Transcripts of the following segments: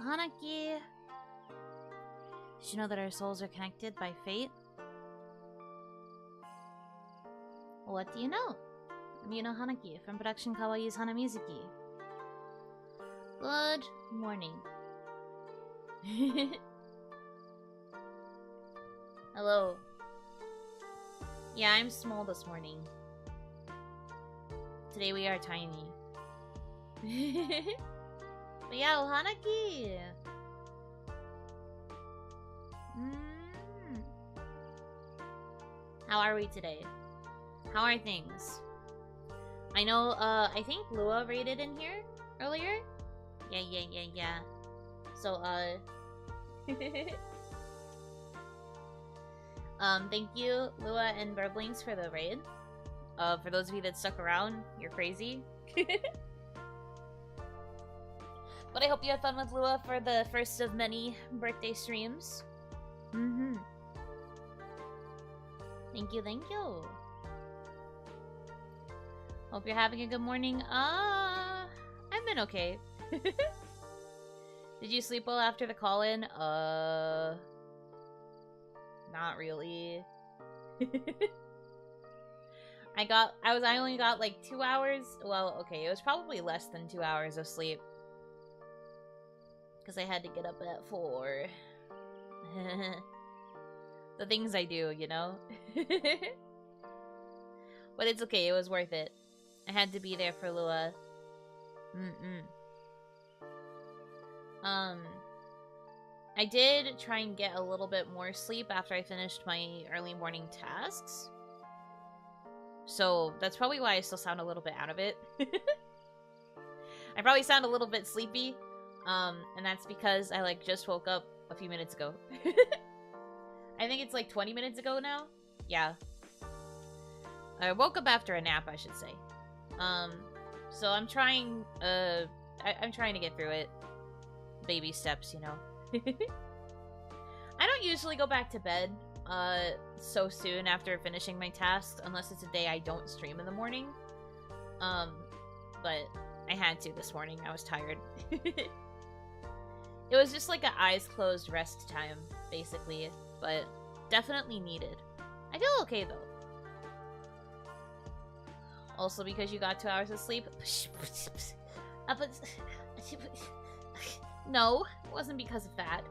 Hanaki. Did you know that our souls are connected by fate? What do you know? I'm Yuno Hanaki from production Kawaii's Hanamizuki. Good morning. Hello. Yeah, I'm small this morning. Today we are tiny. But yeah, Hanaki! How are we today? How are things? I know, I think Lua raided in here earlier? Yeah. So, thank you, Lua and Burblings, for the raid. For those of you that stuck around, you're crazy. But I hope you had fun with Lua for the first of many birthday streams. Thank you. Hope you're having a good morning. I've been okay. Did you sleep well after the call-in? Not really. I only got like 2 hours. Well, okay, it was probably less than 2 hours of sleep. Because I had to get up at 4. The things I do, you know? But it's okay, it was worth it. I had to be there for Lua. I did try and get a little bit more sleep after I finished my early morning tasks. So that's probably why I still sound a little bit out of it. I probably sound a little bit sleepy. And that's because I just woke up a few minutes ago. I think it's like 20 minutes ago now. Yeah. I woke up after a nap, I should say. So I'm trying, I'm trying to get through it. Baby steps, you know. I don't usually go back to bed, so soon after finishing my tasks, unless it's a day I don't stream in the morning. But I had to this morning. I was tired. It was just like an eyes closed rest time, basically, but definitely needed. I feel okay, though. Also, because you got 2 hours of sleep. No, it wasn't because of that.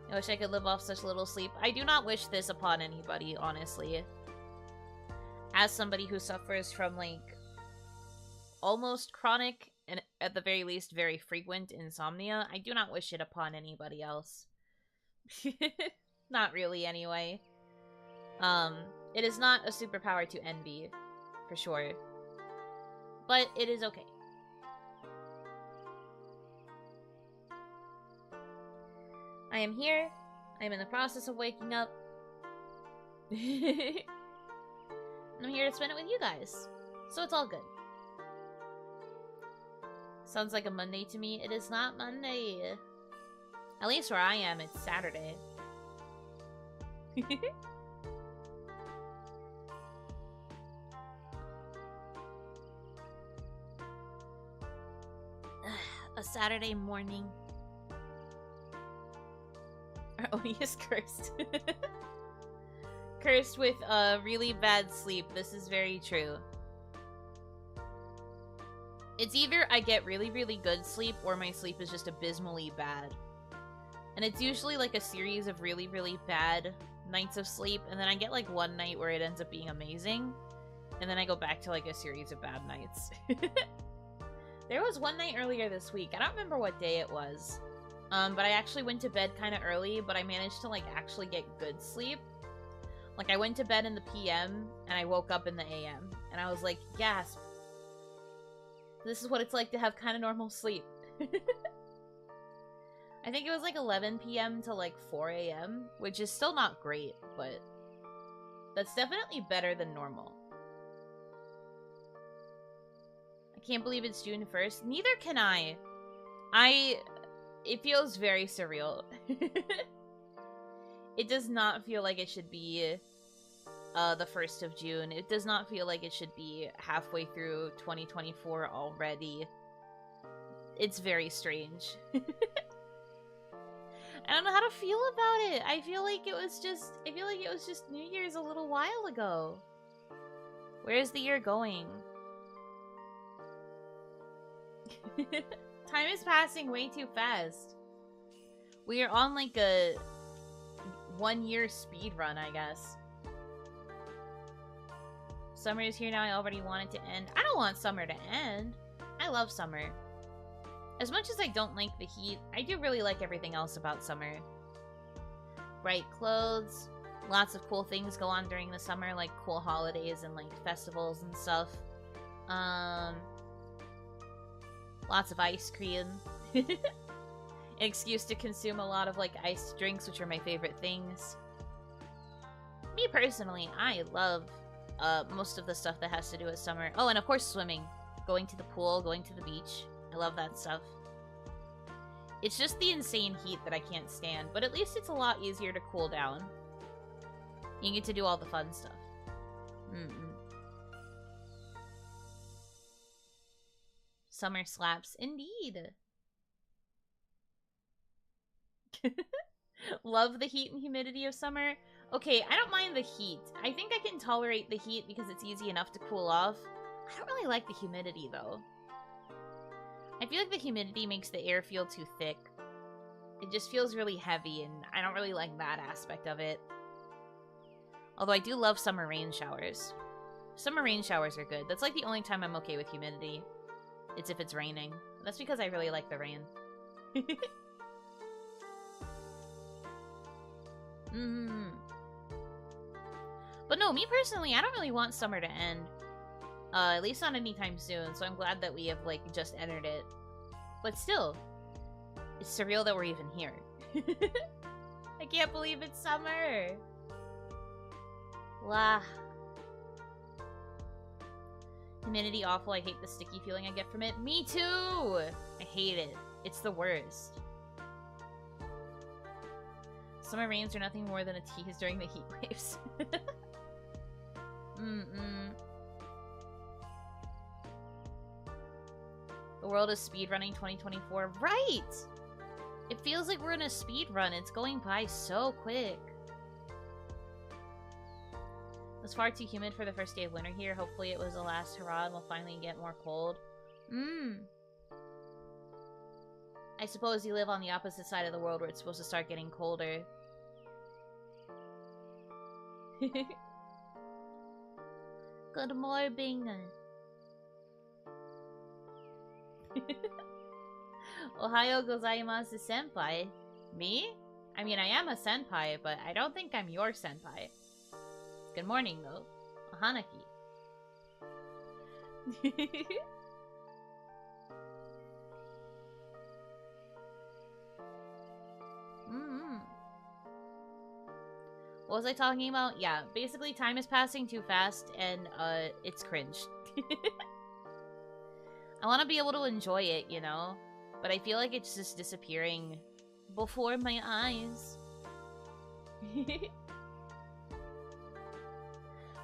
I wish I could live off such little sleep. I do not wish this upon anybody, honestly. As somebody who suffers from, almost chronic, and at the very least, very frequent insomnia, I do not wish it upon anybody else. Not really, anyway. It is not a superpower to envy, for sure. But it is okay. I am here. I am in the process of waking up. I'm here to spend it with you guys. So it's all good. Sounds like a Monday to me. It is not Monday. At least where I am, it's Saturday. A Saturday morning. Our Oni is cursed. Cursed with really bad sleep. This is very true. It's either I get really, really good sleep or my sleep is just abysmally bad. And it's usually like a series of really, really bad nights of sleep, and then I get one night where it ends up being amazing, and then I go back to a series of bad nights. There was one night earlier this week, I don't remember what day it was, but I actually went to bed kind of early, but I managed to actually get good sleep. I went to bed in the PM, and I woke up in the AM, and I was like, gasp. This is what it's like to have kind of normal sleep. I think it was 11 PM to 4 AM, which is still not great, but that's definitely better than normal. I can't believe it's June 1st. Neither can I. It feels very surreal. It does not feel like it should be the 1st of June. It does not feel like it should be halfway through 2024 already. It's very strange. I don't know how to feel about it. I feel like it was just New Year's a little while ago. Where's the year going? Time is passing way too fast. We are on like a 1-year speed run, I guess. Summer is here now. I already want it to end. I don't want summer to end. I love summer. As much as I don't like the heat, I do really like everything else about summer. Bright clothes. Lots of cool things go on during the summer, like cool holidays and like festivals and stuff. Lots of ice cream. An excuse to consume a lot of like iced drinks, which are my favorite things. Me personally, I love most of the stuff that has to do with summer. Oh, and of course swimming. Going to the pool, going to the beach. I love that stuff. It's just the insane heat that I can't stand, but at least it's a lot easier to cool down. You get to do all the fun stuff. Summer slaps, indeed. Love the heat and humidity of summer. Okay, I don't mind the heat. I think I can tolerate the heat because it's easy enough to cool off. I don't really like the humidity, though. I feel like the humidity makes the air feel too thick. It just feels really heavy, and I don't really like that aspect of it. Although I do love summer rain showers. Summer rain showers are good. That's like the only time I'm okay with humidity. It's if it's raining. That's because I really like the rain. But no, me personally, I don't really want summer to end. At least not anytime soon, so I'm glad that we have, like, just entered it. But still, it's surreal that we're even here. I can't believe it's summer! Wow. Humidity awful, I hate the sticky feeling I get from it. Me too! I hate it. It's the worst. Summer rains are nothing more than a tease during the heat waves. The world is speedrunning 2024. Right! It feels like we're in a speed run. It's going by so quick. It was far too humid for the first day of winter here. Hopefully it was the last hurrah and we'll finally get more cold. I suppose you live on the opposite side of the world where it's supposed to start getting colder. Good morning. Ohayo gozaimasu, senpai. Me? I mean, I am a senpai, but I don't think I'm your senpai. Good morning, though. Hanaki. What was I talking about? Yeah, basically time is passing too fast, and it's cringe. I want to be able to enjoy it, you know? But I feel like it's just disappearing before my eyes.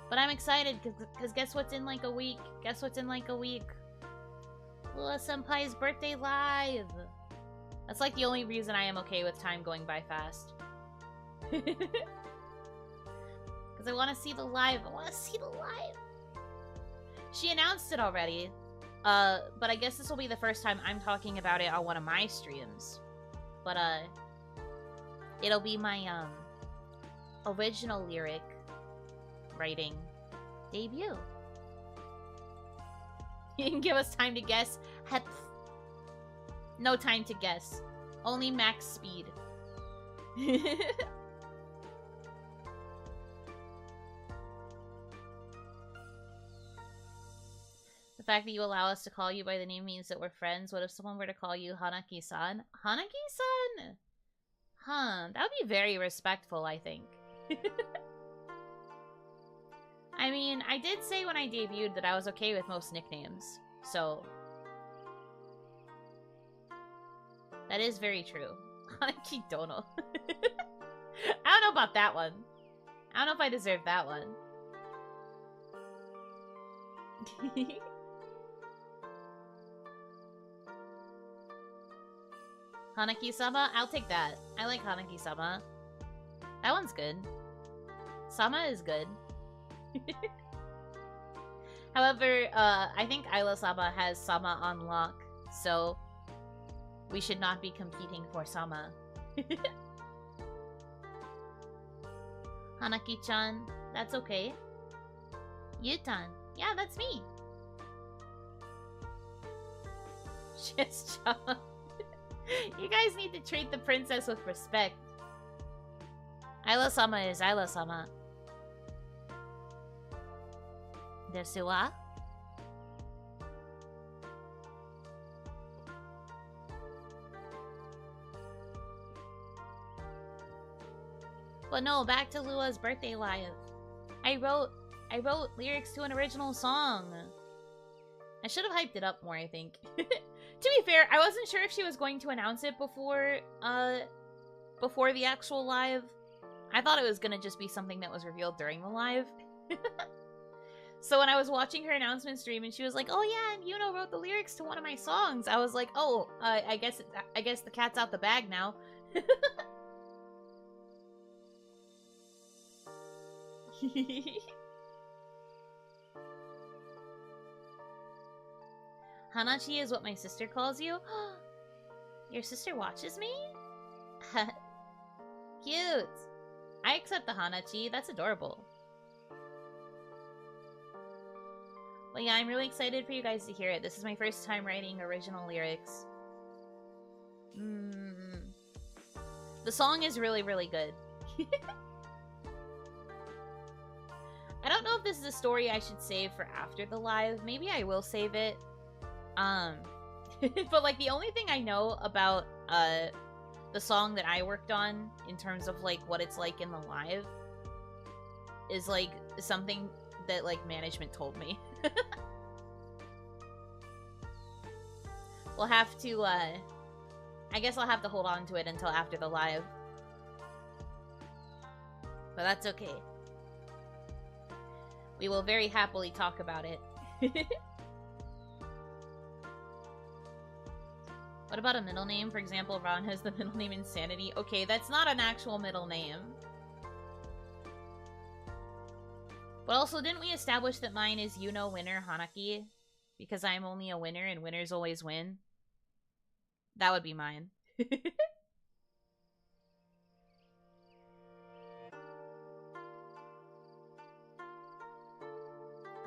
But I'm excited, because guess what's in like a week? Guess what's in like a week? Lua Senpai's birthday live! That's like the only reason I am okay with time going by fast. Because I want to see the live. I want to see the live. She announced it already. But I guess this will be the first time I'm talking about it on one of my streams. But, it'll be my, original lyric writing debut. You can give us time to guess. No time to guess. Only max speed. The fact that you allow us to call you by the name means that we're friends. What if someone were to call you Hanaki-san? Hanaki-san? Huh, that would be very respectful, I think. I mean, I did say when I debuted that I was okay with most nicknames, so... That is very true. Hanaki Dono. I don't know about that one. I don't know if I deserve that one. Hanaki-sama? I'll take that. I like Hanaki-sama. That one's good. Sama is good. However, I think Isla-sama has Sama on lock, so we should not be competing for Sama. Hanaki-chan, that's okay. Yutan, yeah, that's me. Shiz-chan. You guys need to treat the princess with respect. Isla-sama is Isla-sama. Desu wa? But no, back to Lua's birthday live. I wrote lyrics to an original song. I should have hyped it up more, I think. To be fair, I wasn't sure if she was going to announce it before the actual live. I thought it was gonna just be something that was revealed during the live. So when I was watching her announcement stream and she was like, "Oh yeah, and Yuno wrote the lyrics to one of my songs," I was like, "Oh, I guess the cat's out the bag now." Hanachi is what my sister calls you? Your sister watches me? Cute! I accept the Hanachi, that's adorable. But yeah, I'm really excited for you guys to hear it. This is my first time writing original lyrics. The song is really, really good. I don't know if this is a story I should save for after the live. Maybe I will save it. But like the only thing I know about the song that I worked on in terms of like what it's like in the live is like something that like management told me. We'll have to I guess I'll have to hold on to it until after the live. But that's okay. We will very happily talk about it. What about a middle name? For example, Ron has the middle name Insanity. Okay, that's not an actual middle name. But also, didn't we establish that mine is Yuno Winner Hanaki? Because I'm only a winner and winners always win? That would be mine.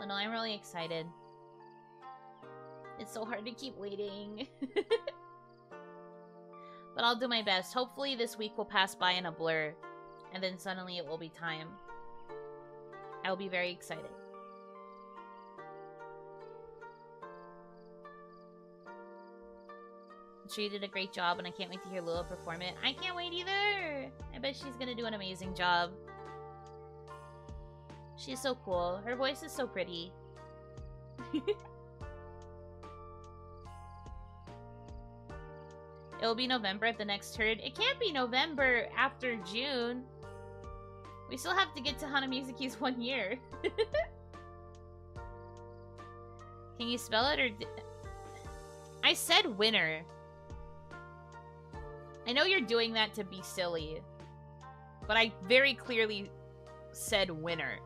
Oh no, I'm really excited. It's so hard to keep waiting. But I'll do my best. Hopefully this week will pass by in a blur. And then suddenly it will be time. I'll be very excited. I'm sure you did a great job and I can't wait to hear Lua perform it. I can't wait either! I bet she's gonna do an amazing job. She's so cool. Her voice is so pretty. It'll be November at the next turn. It can't be November after June. We still have to get to Hanamizuki's 1 year. Can you spell it or... I said winner. I know you're doing that to be silly. But I very clearly said winner.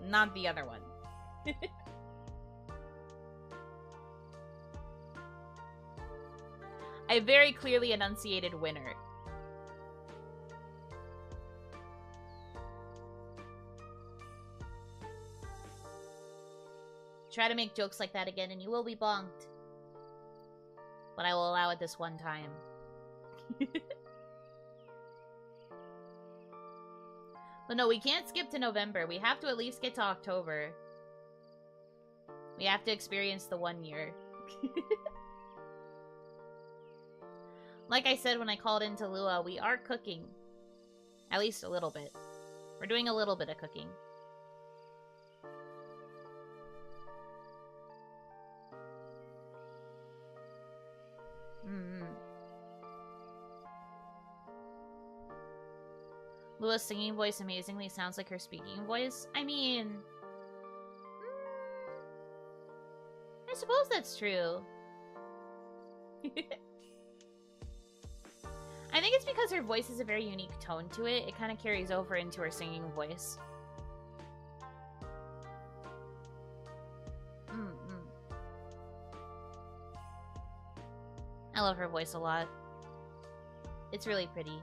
Not the other one. I very clearly enunciated winner. Try to make jokes like that again and you will be bonked. But I will allow it this one time. But no, we can't skip to November. We have to at least get to October. We have to experience the 1 year. Like I said when I called into Lua, we are cooking. At least a little bit. We're doing a little bit of cooking. Lua's singing voice amazingly sounds like her speaking voice. I mean... I suppose that's true. I think it's because her voice has a very unique tone to it. It kind of carries over into her singing voice. I love her voice a lot. It's really pretty.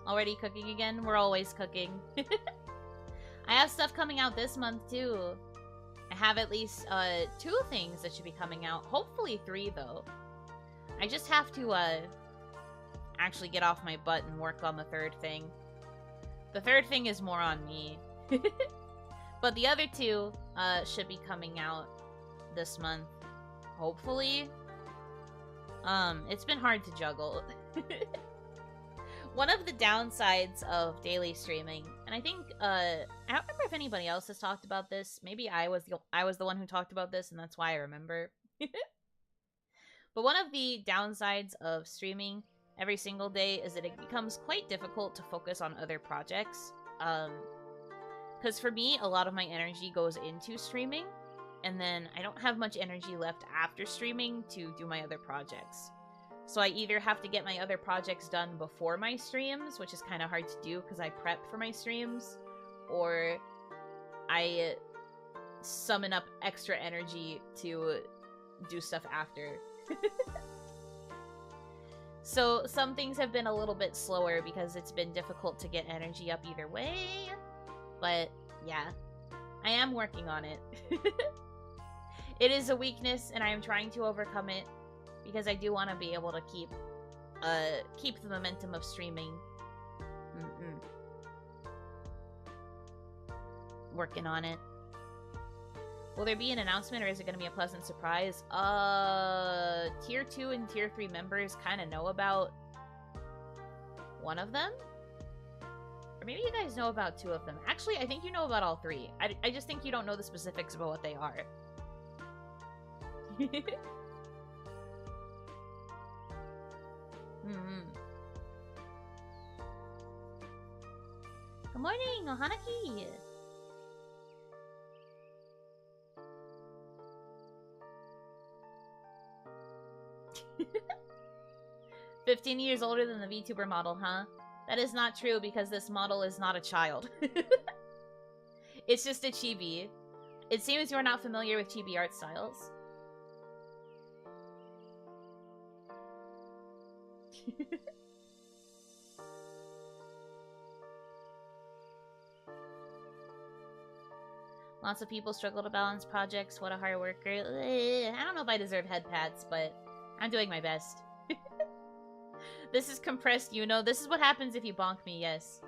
Already cooking again? We're always cooking. I have stuff coming out this month, too. I have at least 2 things that should be coming out. Hopefully 3, though. I just have to actually get off my butt and work on the 3rd thing. The 3rd thing is more on me. But the other 2 should be coming out this month. Hopefully. It's been hard to juggle. One of the downsides of daily streaming, and I think, I don't remember if anybody else has talked about this. Maybe I was the one who talked about this, and that's why I remember. But one of the downsides of streaming every single day is that it becomes quite difficult to focus on other projects. Because for me, a lot of my energy goes into streaming, and then I don't have much energy left after streaming to do my other projects. So I either have to get my other projects done before my streams, which is kind of hard to do because I prep for my streams, or I summon up extra energy to do stuff after. So some things have been a little bit slower because it's been difficult to get energy up either way. But yeah, I am working on it. It is a weakness and I am trying to overcome it because I do want to be able to keep the momentum of streaming. Working on it. Will there be an announcement or is it going to be a pleasant surprise? Tier 2 and Tier 3 members kind of know about one of them? Or maybe you guys know about 2 of them. Actually, I think you know about all 3. I just think you don't know the specifics about what they are. Good morning, Hanaki! 15 years older than the VTuber model, huh? That is not true because this model is not a child. It's just a chibi. It seems you're not familiar with chibi art styles. Lots of people struggle to balance projects. What a hard worker. I don't know if I deserve head pats, but I'm doing my best. This is compressed, Yuno. This is what happens if you bonk me, yes.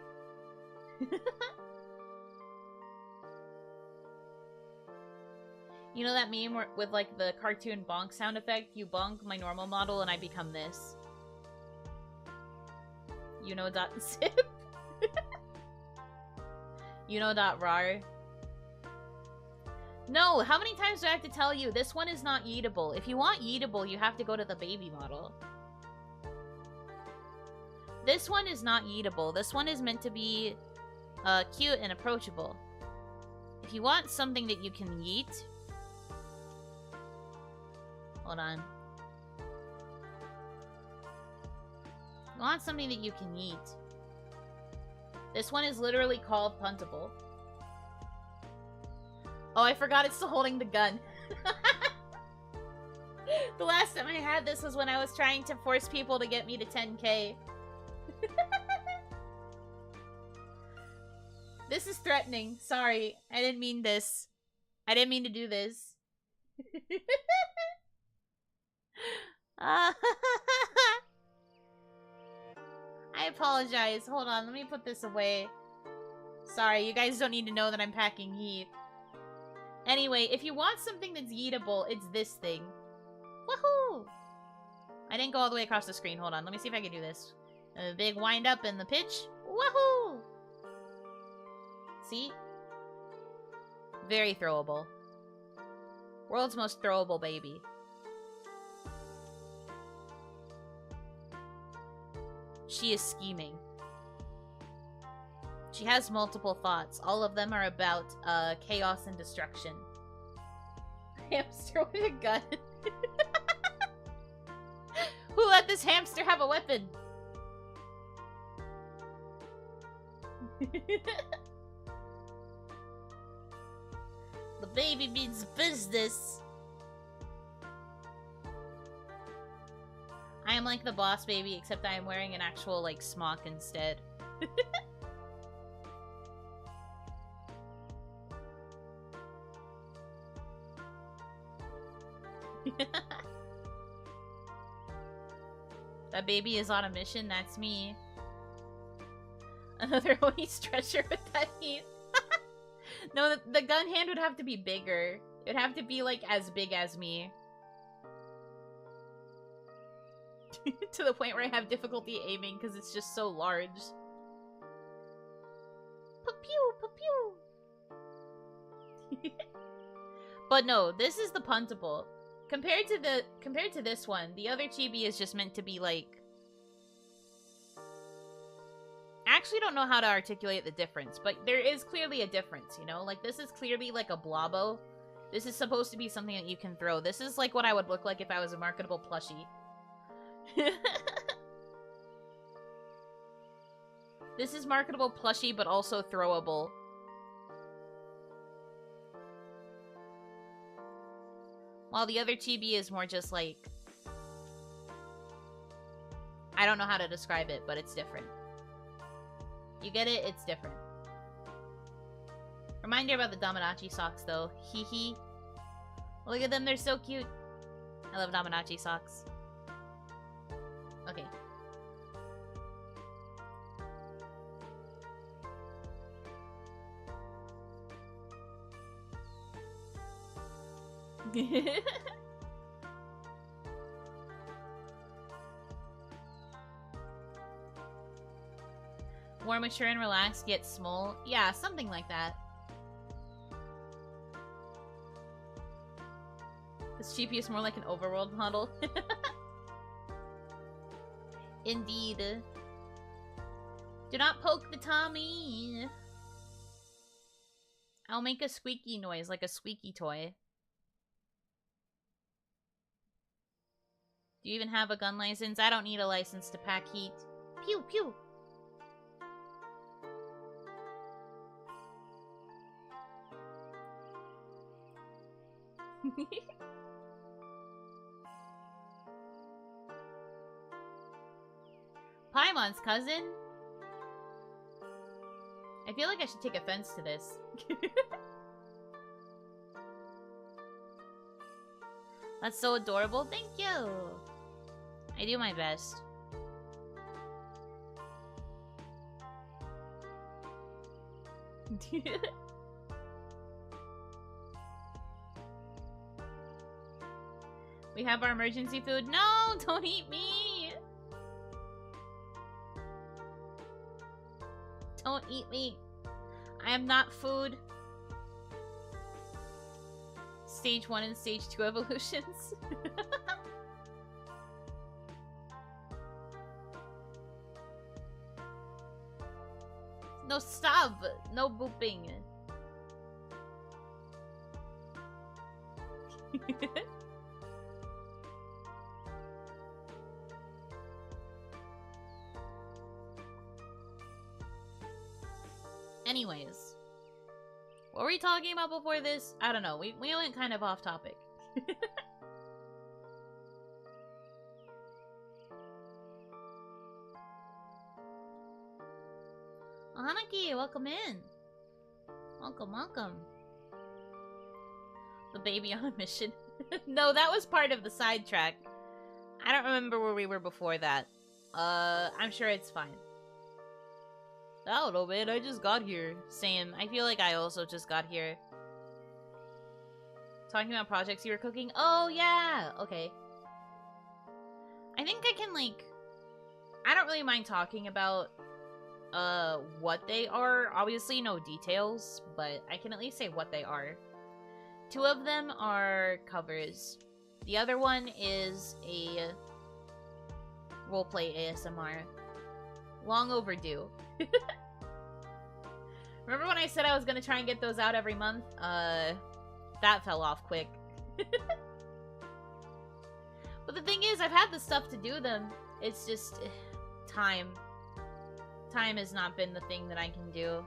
You know that meme where, with like the cartoon bonk sound effect? You bonk my normal model and I become this. Yuno.zip. Yuno.rar. No, how many times do I have to tell you? This one is not yeetable. If you want yeetable, you have to go to the baby model. This one is not yeetable. This one is meant to be cute and approachable. If you want something that you can yeet... Hold on. If you want something that you can yeet. This one is literally called puntable. Oh, I forgot it's still holding the gun. The last time I had this was when I was trying to force people to get me to 10K. This is threatening. Sorry. I didn't mean this. I didn't mean to do this. I apologize. Hold on. Let me put this away. Sorry. You guys don't need to know that I'm packing heat. Anyway, if you want something that's yeetable, it's this thing. Woohoo! I didn't go all the way across the screen. Hold on. Let me see if I can do this. A big wind up in the pitch. Woohoo! See? Very throwable. World's most throwable baby. She is scheming. She has multiple thoughts. All of them are about chaos and destruction. hamster with a gun. Who let this hamster have a weapon? The baby means business. I am like the boss baby, except I am wearing an actual, like, smock instead. That baby is on a mission, that's me. Another Oni stretcher with that heat. No, the gun hand would have to be bigger. It would have to be, like, as big as me. To the point where I have difficulty aiming because it's just so large. Pa-pew, pa-pew. But no, this is the puntable. Compared to this one, the other chibi is just meant to be like... I actually don't know how to articulate the difference, but there is clearly a difference, you know? Like, this is clearly like a blobbo. This is supposed to be something that you can throw. This is like what I would look like if I was a marketable plushie. This is marketable plushie, but also throwable. While the other chibi is more just like... I don't know how to describe it, but it's different. You get it? It's different. Reminder about the Dominachi socks, though. Hee hee. Look at them, they're so cute. I love Dominachi socks. Okay. More mature and relaxed, yet small. Yeah, something like that. This Chibi is more like an overworld model. Indeed. Do not poke the Tommy. I'll make a squeaky noise like a squeaky toy. Do you even have a gun license? I don't need a license to pack heat. Pew pew. Paimon's cousin? I feel like I should take offense to this. That's so adorable. Thank you. I do my best. We have our emergency food. No, don't eat me. Don't eat me. I am not food. Stage 1 and Stage 2 evolutions. No, stop! No booping. Anyways. What were we talking about before this? I don't know. We went kind of off topic. Oh, Hanaki, welcome in. Welcome, welcome. The baby on a mission. No, that was part of the sidetrack. I don't remember where we were before that. I'm sure it's fine. I don't know, man. I just got here. Same. I feel like I also just got here. Talking about projects you were cooking? Oh, yeah! Okay. I think I can, like... I don't really mind talking about, what they are. Obviously, no details, but I can at least say what they are. 2 of them are covers. The other one is a roleplay ASMR. Long overdue. Remember when I said I was gonna try and get those out every month? That fell off quick. But the thing is, I've had the stuff to do them. It's just... time. Time has not been the thing that I can do.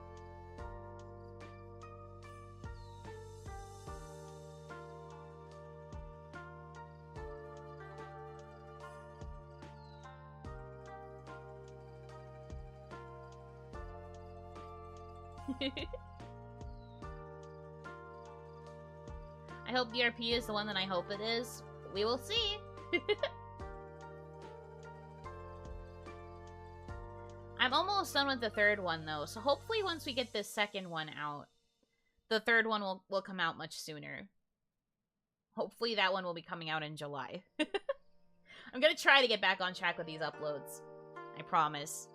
I hope DRP is the one that I hope it is. We will see. I'm almost done with the third one, though, so hopefully once we get this second one out, the third one will come out much sooner. Hopefully that one will be coming out in July. I'm gonna try to get back on track with these uploads. I promise.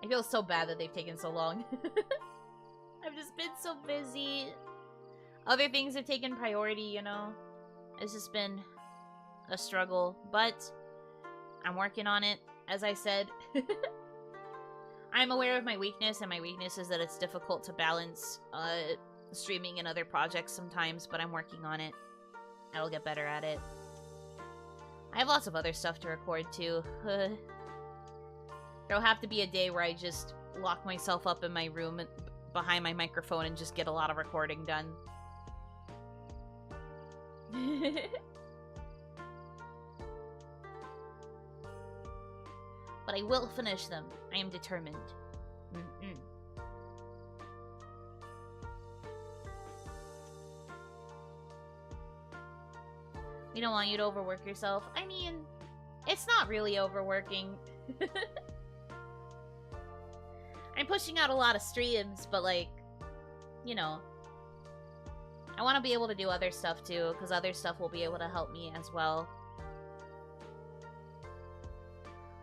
I feel so bad that they've taken so long. I've just been so busy. Other things have taken priority, you know? It's just been a struggle, but I'm working on it, as I said. I'm aware of my weakness, and my weakness is that it's difficult to balance streaming and other projects sometimes, but I'm working on it. I'll get better at it. I have lots of other stuff to record, too. There'll have to be a day where I just lock myself up in my room behind my microphone and just get a lot of recording done. But I will finish them. I am determined. We don't want you to overwork yourself. I mean, it's not really overworking. I'm pushing out a lot of streams, but like, you know, I want to be able to do other stuff too, because other stuff will be able to help me as well.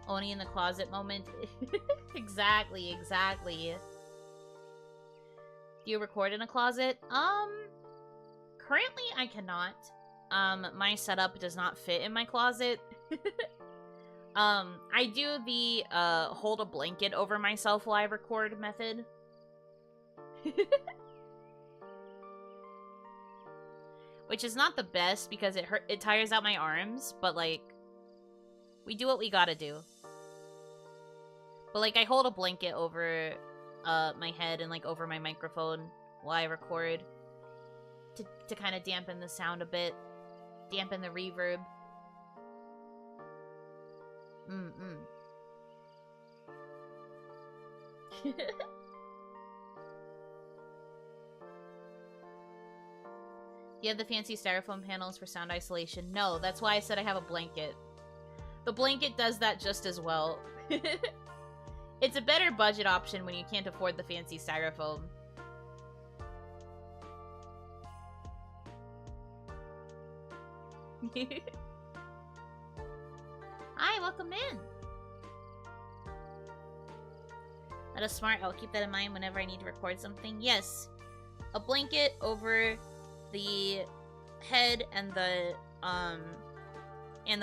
Oni in the closet moment. Exactly, exactly. Do you record in a closet? Currently I cannot. My setup does not fit in my closet. I do the, hold a blanket over myself while I record method. Which is not the best because it tires out my arms, but like, we do what we gotta do. But like, I hold a blanket over, my head and like over my microphone while I record to kind of dampen the sound a bit. Dampen the reverb. Do you have the fancy styrofoam panels for sound isolation? No, that's why I said I have a blanket. The blanket does that just as well. It's a better budget option when you can't afford the fancy styrofoam. Hi, welcome in. That is smart. I'll keep that in mind whenever I need to record something. Yes, a blanket over the head and the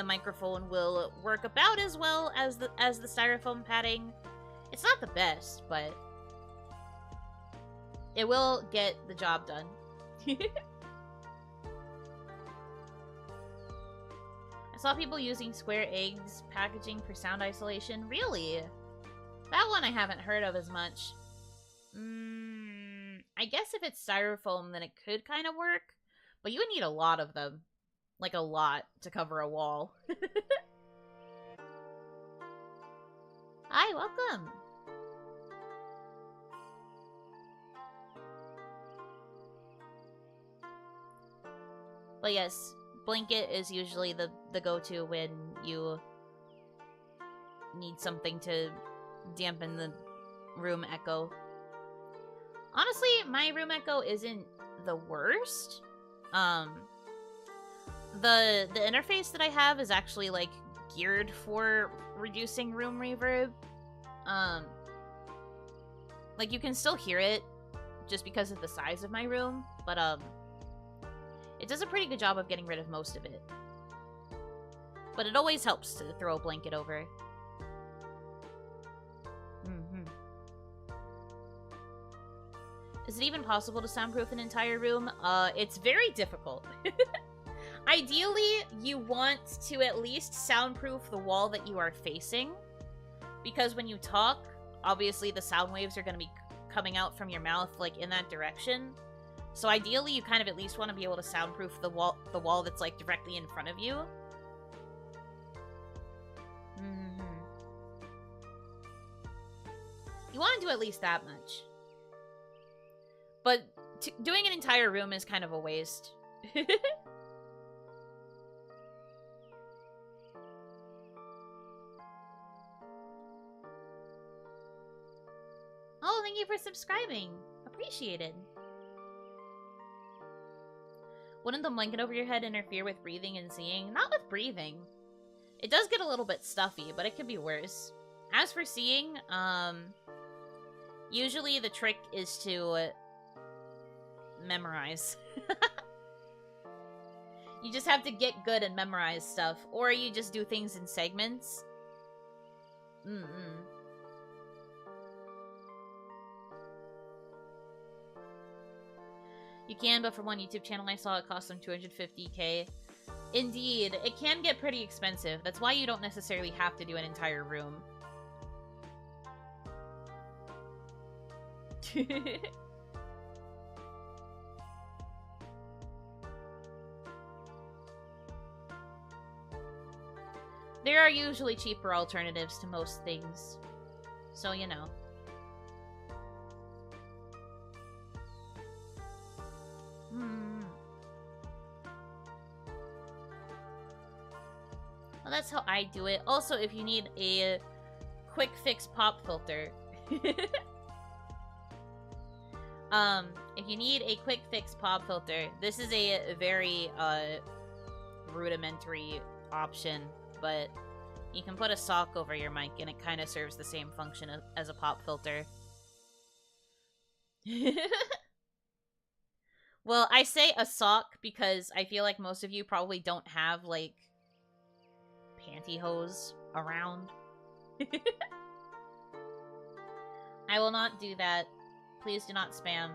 microphone will work about as well as the styrofoam padding. It's not the best, but it will get the job done. I saw people using square eggs packaging for sound isolation. Really? That one I haven't heard of as much. I guess if it's styrofoam, then it could kind of work. But you would need a lot of them. Like, a lot to cover a wall. Hi, welcome! But yes, blanket is usually the go-to when you need something to dampen the room echo. Honestly, my room echo isn't the worst. The interface that I have is actually, like, geared for reducing room reverb. Like, you can still hear it just because of the size of my room, but, it does a pretty good job of getting rid of most of it. But it always helps to throw a blanket over. Is it even possible to soundproof an entire room? It's very difficult. Ideally, you want to at least soundproof the wall that you are facing. Because when you talk, obviously the sound waves are going to be coming out from your mouth, like, in that direction. So ideally, you kind of at least want to be able to soundproof the wall that's, like, directly in front of you. You want to do at least that much. But doing an entire room is kind of a waste. Oh, thank you for subscribing. Appreciated. Wouldn't the blanket over your head interfere with breathing and seeing? Not with breathing. It does get a little bit stuffy, but it could be worse. As for seeing, usually the trick is to memorize. You just have to get good and memorize stuff, or you just do things in segments. You can, but for one YouTube channel I saw, it cost them 250k. Indeed, it can get pretty expensive. That's why you don't necessarily have to do an entire room. There are usually cheaper alternatives to most things. So, you know. Well, that's how I do it. Also, if you need a quick fix pop filter. If you need a quick fix pop filter, this is a very, rudimentary option, but you can put a sock over your mic and it kind of serves the same function as a pop filter. Well, I say a sock because I feel like most of you probably don't have, like, pantyhose around. I will not do that. Please do not spam.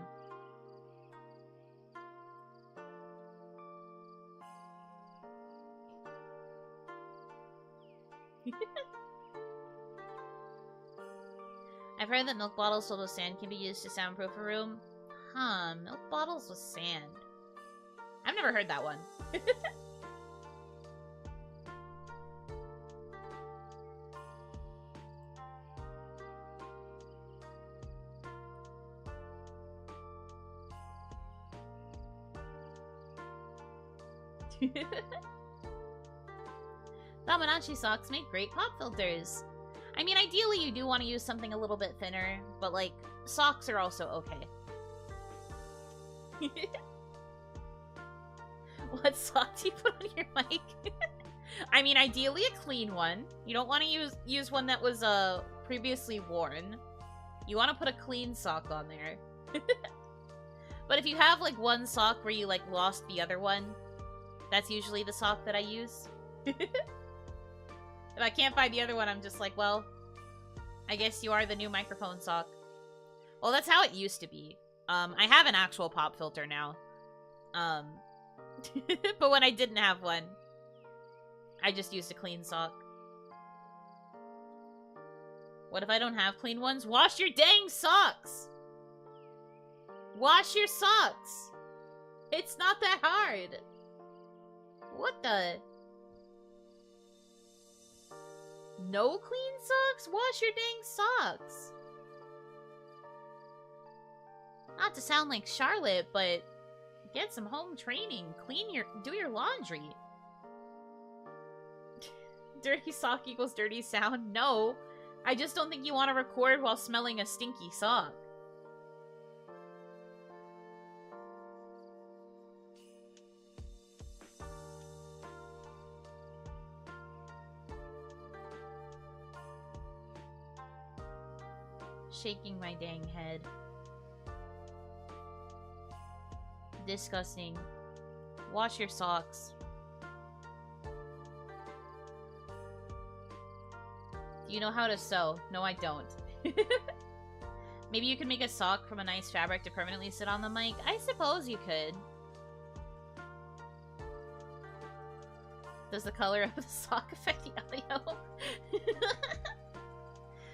I've heard that milk bottles filled with sand can be used to soundproof a room. Huh, milk bottles with sand. I've never heard that one. Tamagotchi socks make great pop filters. I mean, ideally you do want to use something a little bit thinner, but, like, socks are also okay. What sock do you put on your mic? I mean, ideally a clean one. You don't want to use one that was previously worn. You want to put a clean sock on there. But if you have, like, one sock where you, like, lost the other one, that's usually the sock that I use. If I can't find the other one, I'm just like, well, I guess you are the new microphone sock. Well, that's how it used to be. I have an actual pop filter now. But when I didn't have one, I just used a clean sock. What if I don't have clean ones? Wash your dang socks! Wash your socks! It's not that hard! What the? No clean socks? Wash your dang socks! Not to sound like Charlotte, but get some home training. Do your laundry. Dirty sock equals dirty sound? No. I just don't think you want to record while smelling a stinky sock. Shaking my dang head. Disgusting. Wash your socks. Do you know how to sew? No, I don't. Maybe you could make a sock from a nice fabric to permanently sit on the mic? I suppose you could. Does the color of the sock affect the audio?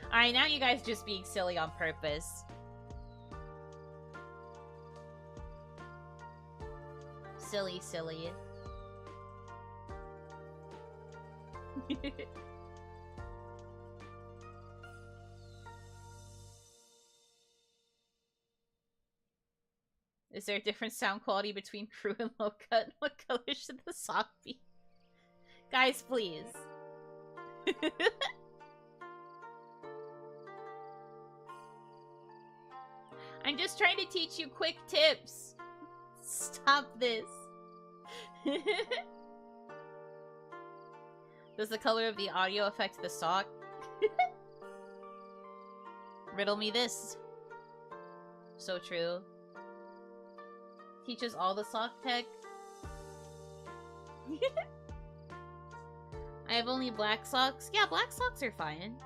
Alright, now you guys just being silly on purpose. Silly, silly. Is there a different sound quality between crew and low cut? What color should the sock be? Guys, please. I'm just trying to teach you quick tips. Stop this. Does the color of the audio affect the sock? Riddle me this. So true. Teaches all the sock tech. I have only black socks. Yeah, black socks are fine.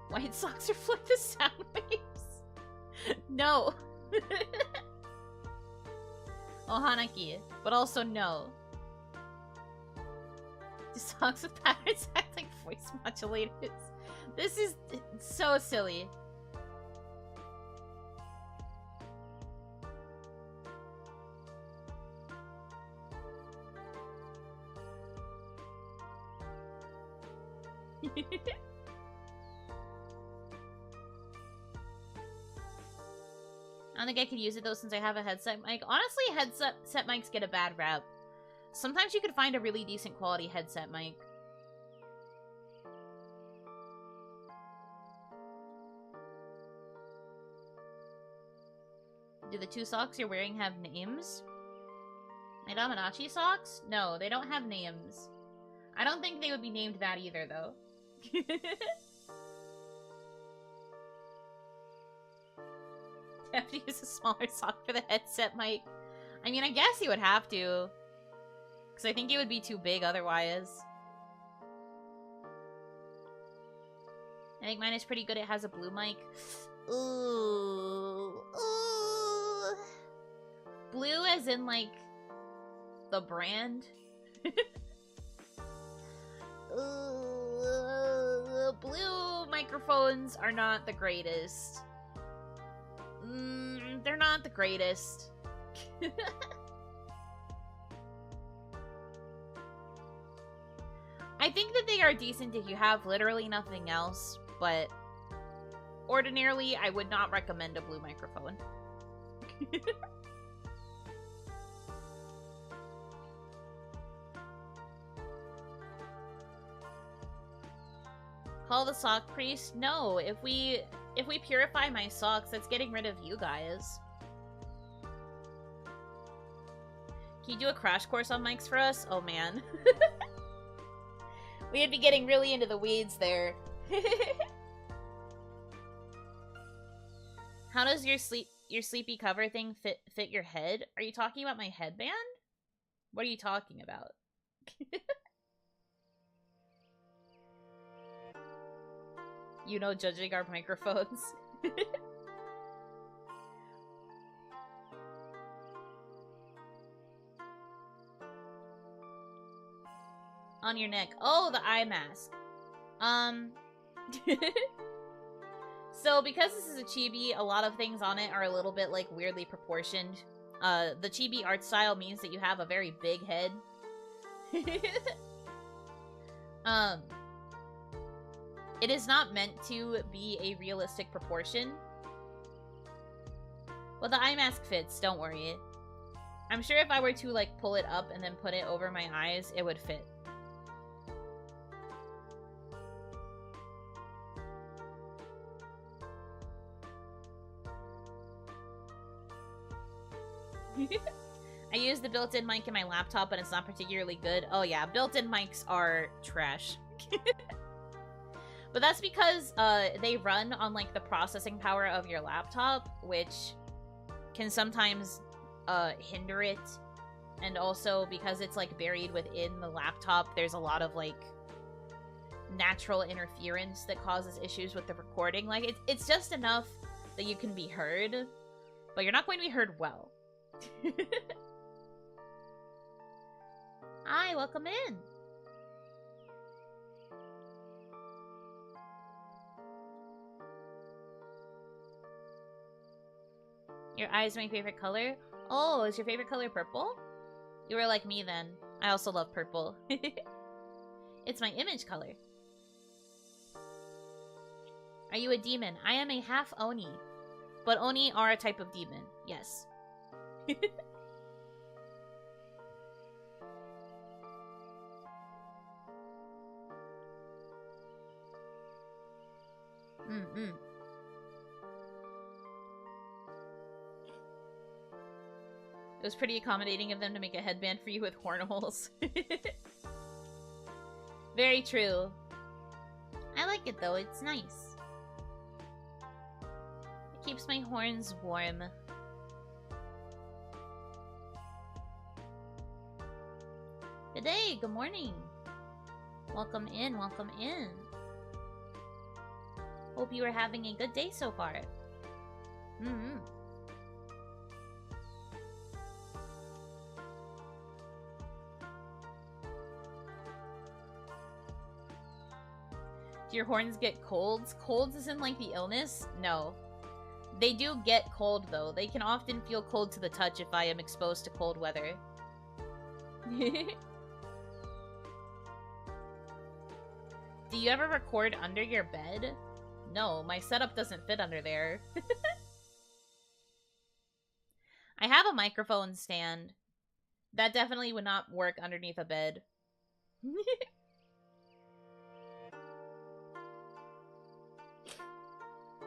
White socks reflect the sound waves. No. Oh, Hanaki. But also no. Do socks with patterns act like voice modulators? This is so silly. I don't think I could use it though since I have a headset mic. Honestly, headset mics get a bad rap. Sometimes you could find a really decent quality headset mic. Do the two socks you're wearing have names? My Dominachi socks? No, they don't have names. I don't think they would be named that either, though. Have to use a smaller sock for the headset mic. I mean, I guess you would have to. Because I think it would be too big otherwise. I think mine is pretty good. It has a blue mic. Ooh. Ooh. Blue as in, like, the brand. Blue microphones are not the greatest. They're not the greatest. I think that they are decent if you have literally nothing else, but ordinarily I would not recommend a blue microphone. Call the sock priest? No, if we purify my socks, that's getting rid of you guys. Can you do a crash course on mics for us? Oh man. We'd be getting really into the weeds there. How does your sleepy cover thing fit your head? Are you talking about my headband? What are you talking about? You know, judging our microphones. On your neck. Oh, the eye mask. So because this is a chibi, a lot of things on it are a little bit, like, weirdly proportioned. The chibi art style means that you have a very big head. It is not meant to be a realistic proportion. Well, the eye mask fits, don't worry. I'm sure if I were to, like, pull it up and then put it over my eyes, it would fit. I use the built-in mic in my laptop, but it's not particularly good. Oh yeah, built-in mics are trash. But that's because they run on, like, the processing power of your laptop, which can sometimes hinder it. And also, because it's, like, buried within the laptop, there's a lot of, like, natural interference that causes issues with the recording. Like, it's just enough that you can be heard, but you're not going to be heard well. Hi, welcome in. Your eye's my favorite color? Oh, is your favorite color purple? You were like me then. I also love purple. It's my image color. Are you a demon? I am a half Oni. But Oni are a type of demon. Yes. It was pretty accommodating of them to make a headband for you with horn holes. Very true. I like it though, it's nice. It keeps my horns warm. Good day, good morning. Welcome in, welcome in. Hope you are having a good day so far. Do your horns get colds? Colds isn't like the illness? No. They do get cold though. They can often feel cold to the touch if I am exposed to cold weather. Do you ever record under your bed? No, my setup doesn't fit under there. I have a microphone stand. That definitely would not work underneath a bed.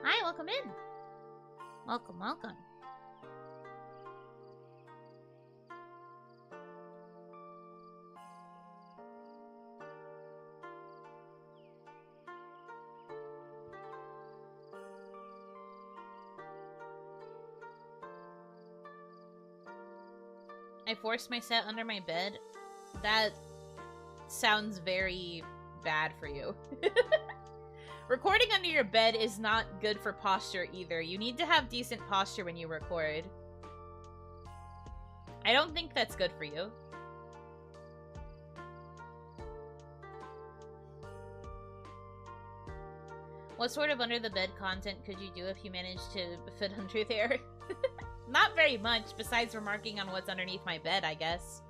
Hi, welcome in. Welcome, welcome. I forced my set under my bed. That sounds very bad for you. Recording under your bed is not good for posture either. You need to have decent posture when you record. I don't think that's good for you. What sort of under the bed content could you do if you managed to fit under there? Not very much, besides remarking on what's underneath my bed, I guess.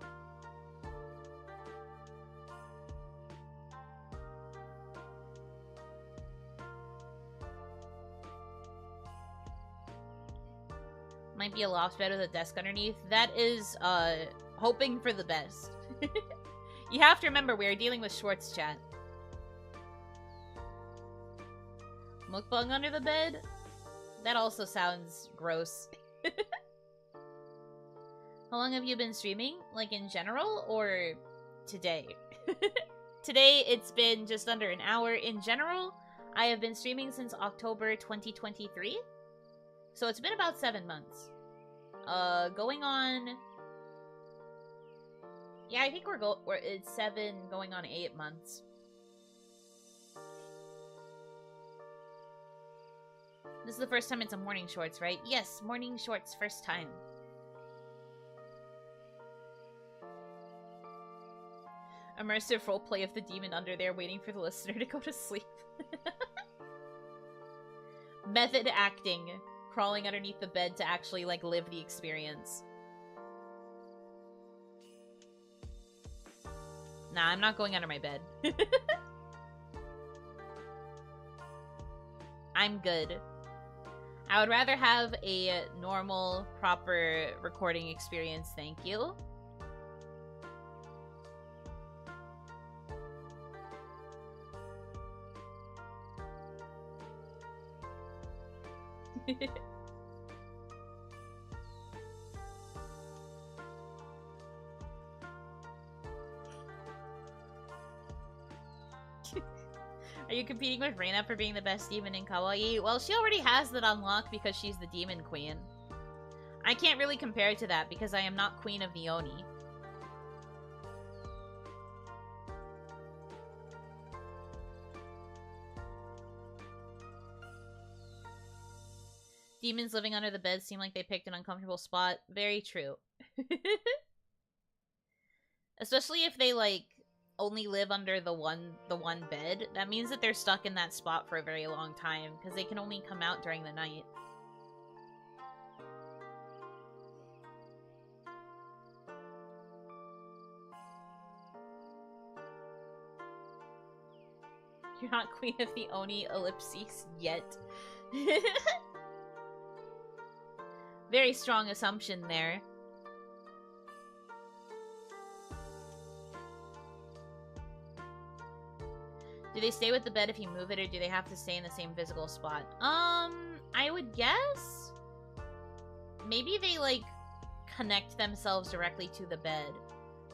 Might be a loft bed with a desk underneath. That is, hoping for the best. You have to remember, we are dealing with Schwartz chat. Mukbang under the bed? That also sounds gross. How long have you been streaming? Like in general, or today? Today, it's been just under an hour. In general, I have been streaming since October 2023. So it's been about 7 months. Going on... Yeah, I think it's 7 going on 8 months. This is the first time it's a morning shorts, right? Yes, morning shorts, first time. Immersive roleplay of the demon under there waiting for the listener to go to sleep. Method acting. Crawling underneath the bed to actually, like, live the experience. Nah, I'm not going under my bed. I'm good. I would rather have a normal, proper recording experience, thank you. Are you competing with Reina for being the best demon in kawaii? Well, she already has that unlocked because she's the demon queen. I can't really compare to that because I am not queen of the Oni. Demons living under the bed seem like they picked an uncomfortable spot. Very true. Especially if they, like, only live under the one bed. That means that they're stuck in that spot for a very long time, because they can only come out during the night. You're not queen of the Oni ellipses yet. Very strong assumption there. Do they stay with the bed if you move it, or do they have to stay in the same physical spot? I would guess maybe they, like, connect themselves directly to the bed.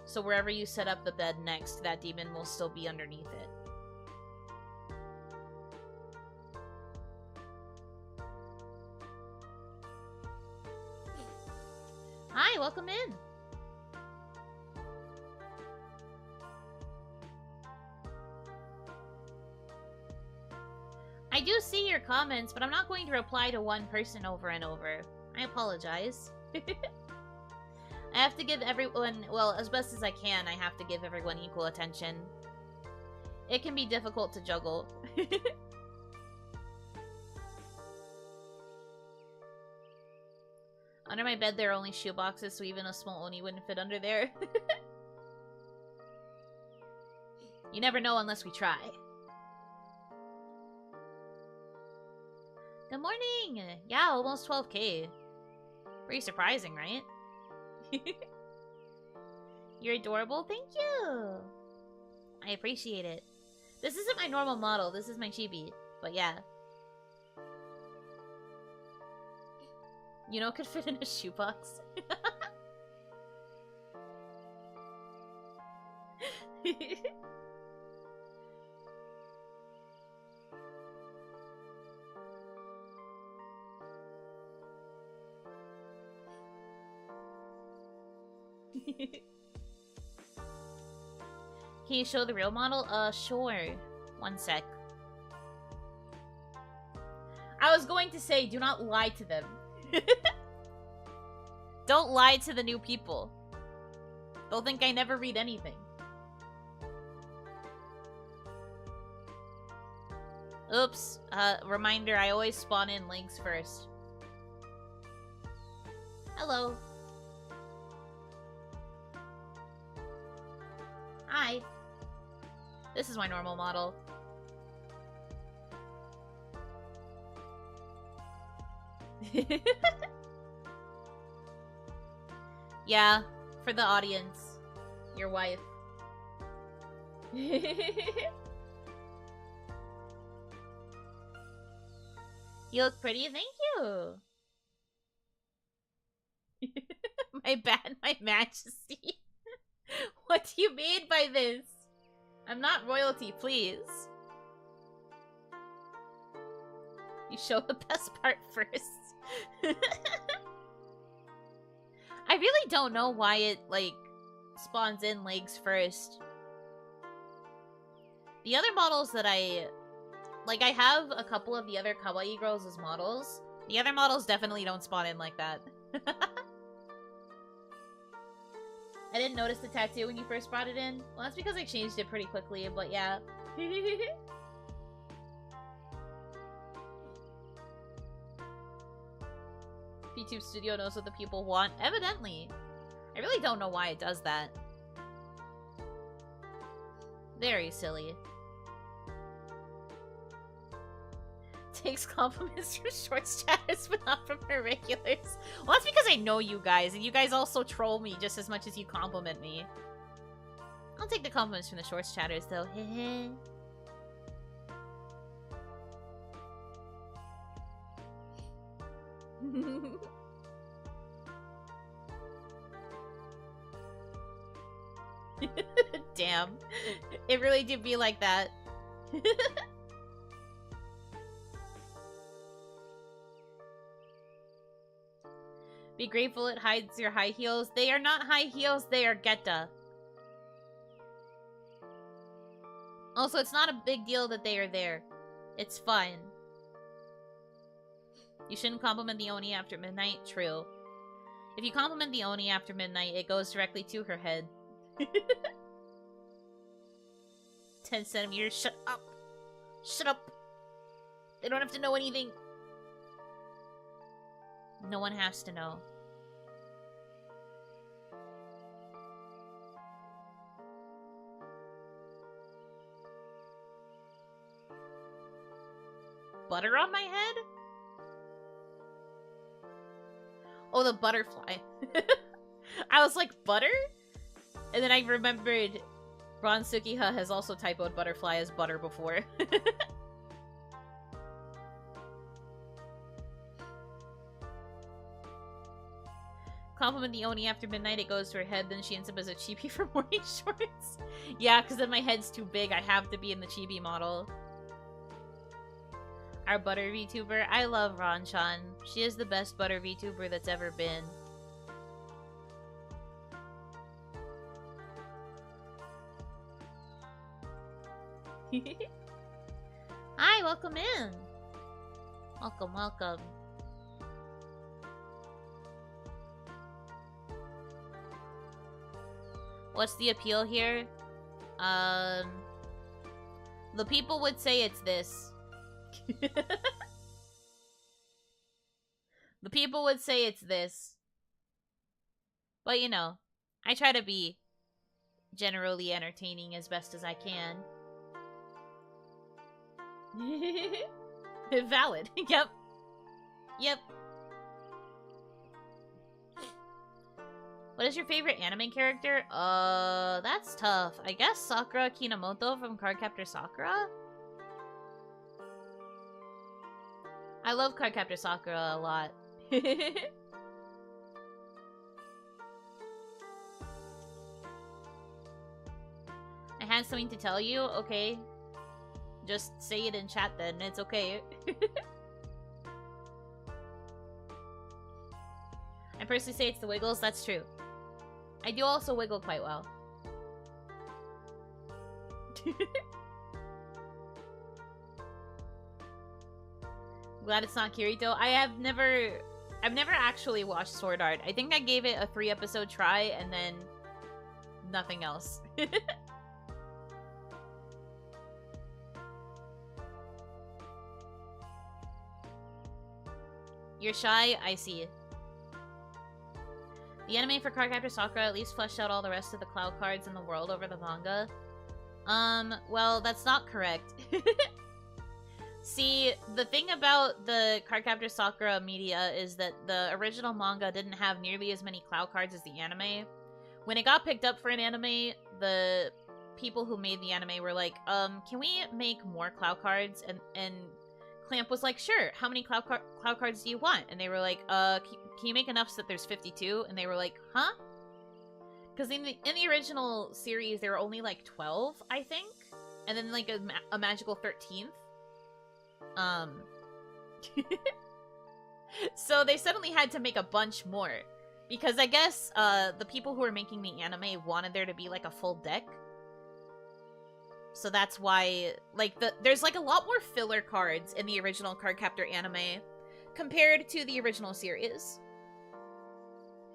So wherever you set up the bed next, that demon will still be underneath it. Hi, welcome in. I do see your comments, but I'm not going to reply to one person over and over. I apologize. I have to give everyone, well, as best as I can, I have to give everyone equal attention. It can be difficult to juggle. Under my bed, there are only shoe boxes, so even a small Oni wouldn't fit under there. You never know unless we try. Good morning! Yeah, almost 12K. Pretty surprising, right? You're adorable, thank you! I appreciate it. This isn't my normal model, this is my Chibi. But yeah. You know, could fit in a shoebox. Can you show the real model? Sure. One sec. I was going to say, do not lie to them. Don't lie to the new people. They'll think I never read anything. Oops. Reminder, I always spawn in links first. Hello. Hi. This is my normal model. Yeah, for the audience. Your wife. You look pretty, thank you. My majesty. What do you mean by this? I'm not royalty, please. You show the best part first. I really don't know why it, like, spawns in legs first. The other models that I have a couple of the other kawaii girls as models. The other models definitely don't spawn in like that. I didn't notice the tattoo when you first brought it in. Well, that's because I changed it pretty quickly, but yeah. VTube Studio knows what the people want. Evidently. I really don't know why it does that. Very silly. Takes compliments from shorts chatters, but not from her regulars. Well, that's because I know you guys, and you guys also troll me just as much as you compliment me. I'll take the compliments from the shorts chatters, though. Heh. Damn. It really did be like that. Be grateful it hides your high heels. They are not high heels, they are geta. Also, it's not a big deal that they are there. It's fun. You shouldn't compliment the Oni after midnight. True. If you compliment the Oni after midnight, it goes directly to her head. 10 centimeters. Shut up. Shut up. They don't have to know anything. No one has to know. Butter on my head? Oh, the butterfly. I was like, butter? And then I remembered Ron Sukiha has also typoed butterfly as butter before. Compliment the Oni after midnight, it goes to her head, then she ends up as a chibi for morning shorts. Yeah, because then my head's too big, I have to be in the chibi model. Our butter VTuber, I love Ron-chan. She is the best butter VTuber that's ever been. Hi, welcome in. Welcome, welcome. What's the appeal here? The people would say it's this. The people would say it's this. But you know, I try to be generally entertaining as best as I can. Valid. Yep. Yep. What is your favorite anime character? That's tough. I guess Sakura Kinomoto from Cardcaptor Sakura? I love Cardcaptor Sakura a lot. I had something to tell you? Okay. Just say it in chat then, it's okay. I personally say it's the wiggles, that's true. I do also wiggle quite well. Glad it's not Kirito. I've never actually watched Sword Art. I think I gave it a 3-episode try and then nothing else. You're shy? I see. The anime for Cardcaptor Sakura at least fleshed out all the rest of the cloud cards in the world over the manga. Well, that's not correct. See, the thing about the Cardcaptor Sakura media is that the original manga didn't have nearly as many cloud cards as the anime. When it got picked up for an anime, the people who made the anime were like, can we make more cloud cards? And Clamp was like, sure, how many cloud cards do you want? And they were like, can you make enough so that there's 52? And they were like, huh? Because in the original series, there were only like 12, I think. And then like a magical 13th. So they suddenly had to make a bunch more. Because I guess the people who were making the anime wanted there to be like a full deck. So that's why, like, there's like a lot more filler cards in the original Cardcaptor anime compared to the original series.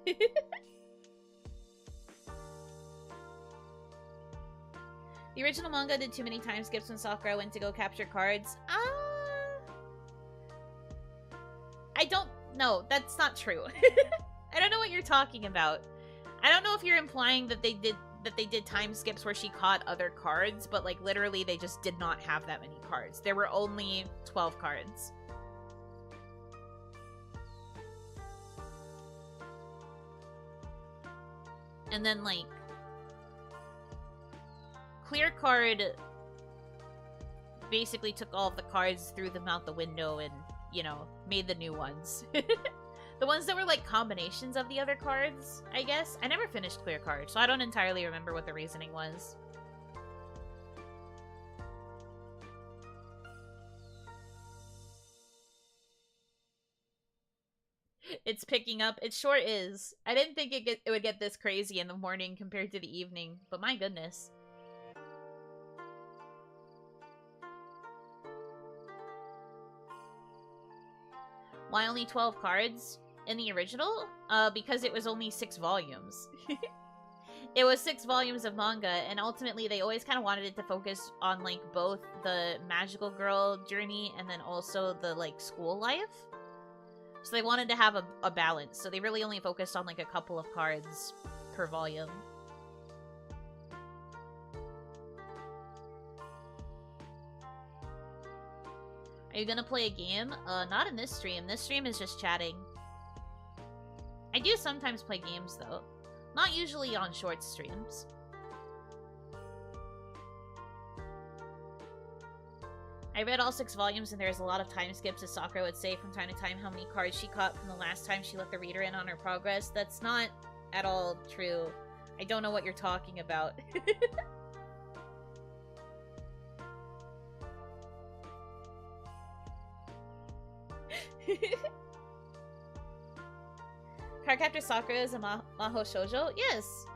The original manga did too many time skips when Sakura went to go capture cards. I don't know. That's not true. I don't know what you're talking about. I don't know if you're implying that they did time skips where she caught other cards, but like literally they just did not have that many cards. There were only 12 cards. And then like Clear Card basically took all of the cards, threw them out the window, and, you know, made the new ones. The ones that were, like, combinations of the other cards, I guess. I never finished Clear Card, so I don't entirely remember what the reasoning was. It's picking up. It sure is. I didn't think it would get this crazy in the morning compared to the evening, but my goodness. Why only 12 cards in the original? Because it was only 6 volumes. It was 6 volumes of manga, and ultimately they always kind of wanted it to focus on, like, both the magical girl journey and then also the, like, school life. So they wanted to have a balance, so they really only focused on, like, a couple of cards per volume. Are you gonna play a game? Not in this stream. This stream is just chatting. I do sometimes play games, though. Not usually on short streams. I read all 6 volumes and there's a lot of time skips, as Sakura would say from time to time how many cards she caught from the last time she let the reader in on her progress. That's not at all true. I don't know what you're talking about. Cardcaptor Sakura is a Maho Shoujo? Yes!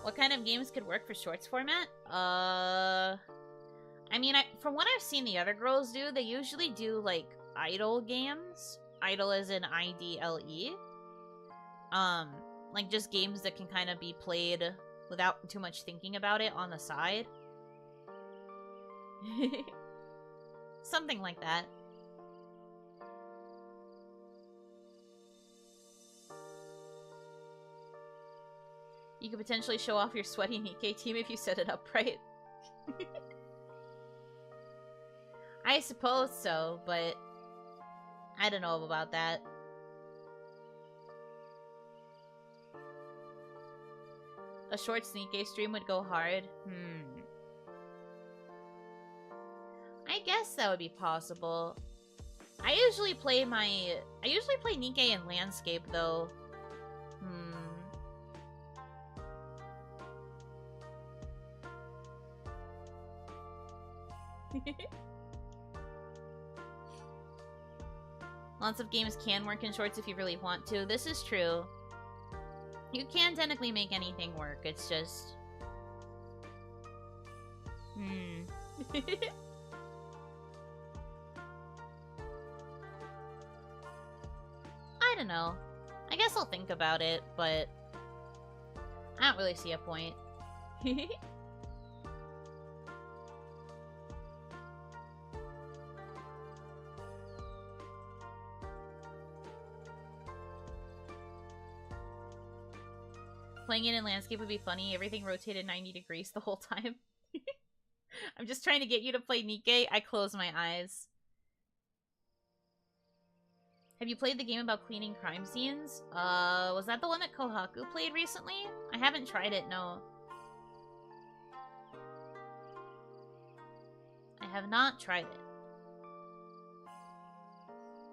What kind of games could work for shorts format? I mean, from what I've seen the other girls do, they usually do, like, idle games. Idle as in IDLE. Like, just games that can kind of be played without too much thinking about it on the side. Something like that. You could potentially show off your sweaty Nikkei team if you set it up right. I suppose so, but I don't know about that. A short Nikkei stream would go hard. I guess that would be possible. I usually play Nikkei in landscape though. Lots of games can work in shorts if you really want to. This is true. You can technically make anything work. It's just... I don't know. I guess I'll think about it, but I don't really see a point. Playing it in landscape would be funny. Everything rotated 90 degrees the whole time. I'm just trying to get you to play Nikkei. I close my eyes. Have you played the game about cleaning crime scenes? Was that the one that Kohaku played recently? I haven't tried it, no. I have not tried it.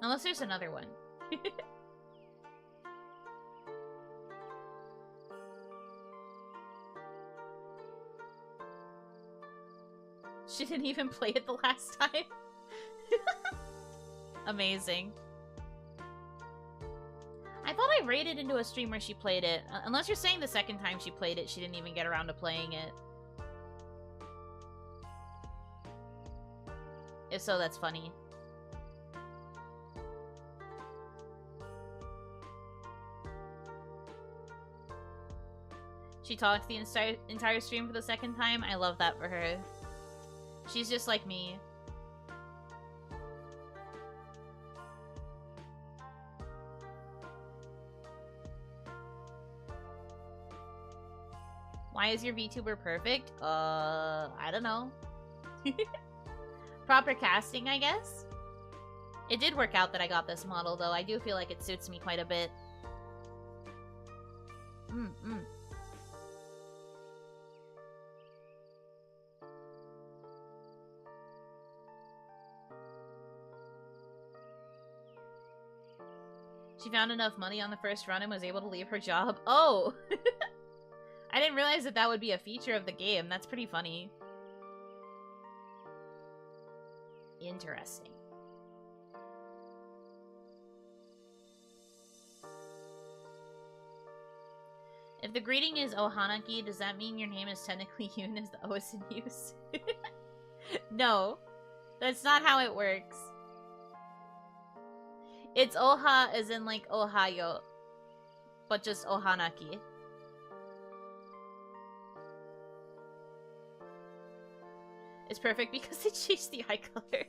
Unless there's another one. She didn't even play it the last time. Amazing. I thought I raided into a stream where she played it. Unless you're saying the second time she played it, she didn't even get around to playing it. If so, that's funny. She talks the entire stream for the second time. I love that for her. She's just like me. Why is your VTuber perfect? I don't know. Proper casting, I guess? It did work out that I got this model, though. I do feel like it suits me quite a bit. She found enough money on the first run and was able to leave her job. Oh! I didn't realize that that would be a feature of the game. That's pretty funny. Interesting. If If the greeting is Ohanaki, does that mean your name is technically Yoon as the O is in use? No. That's not how it works. It's Oha as in like Ohayo. But just Ohanaki. It's perfect because they changed the eye color.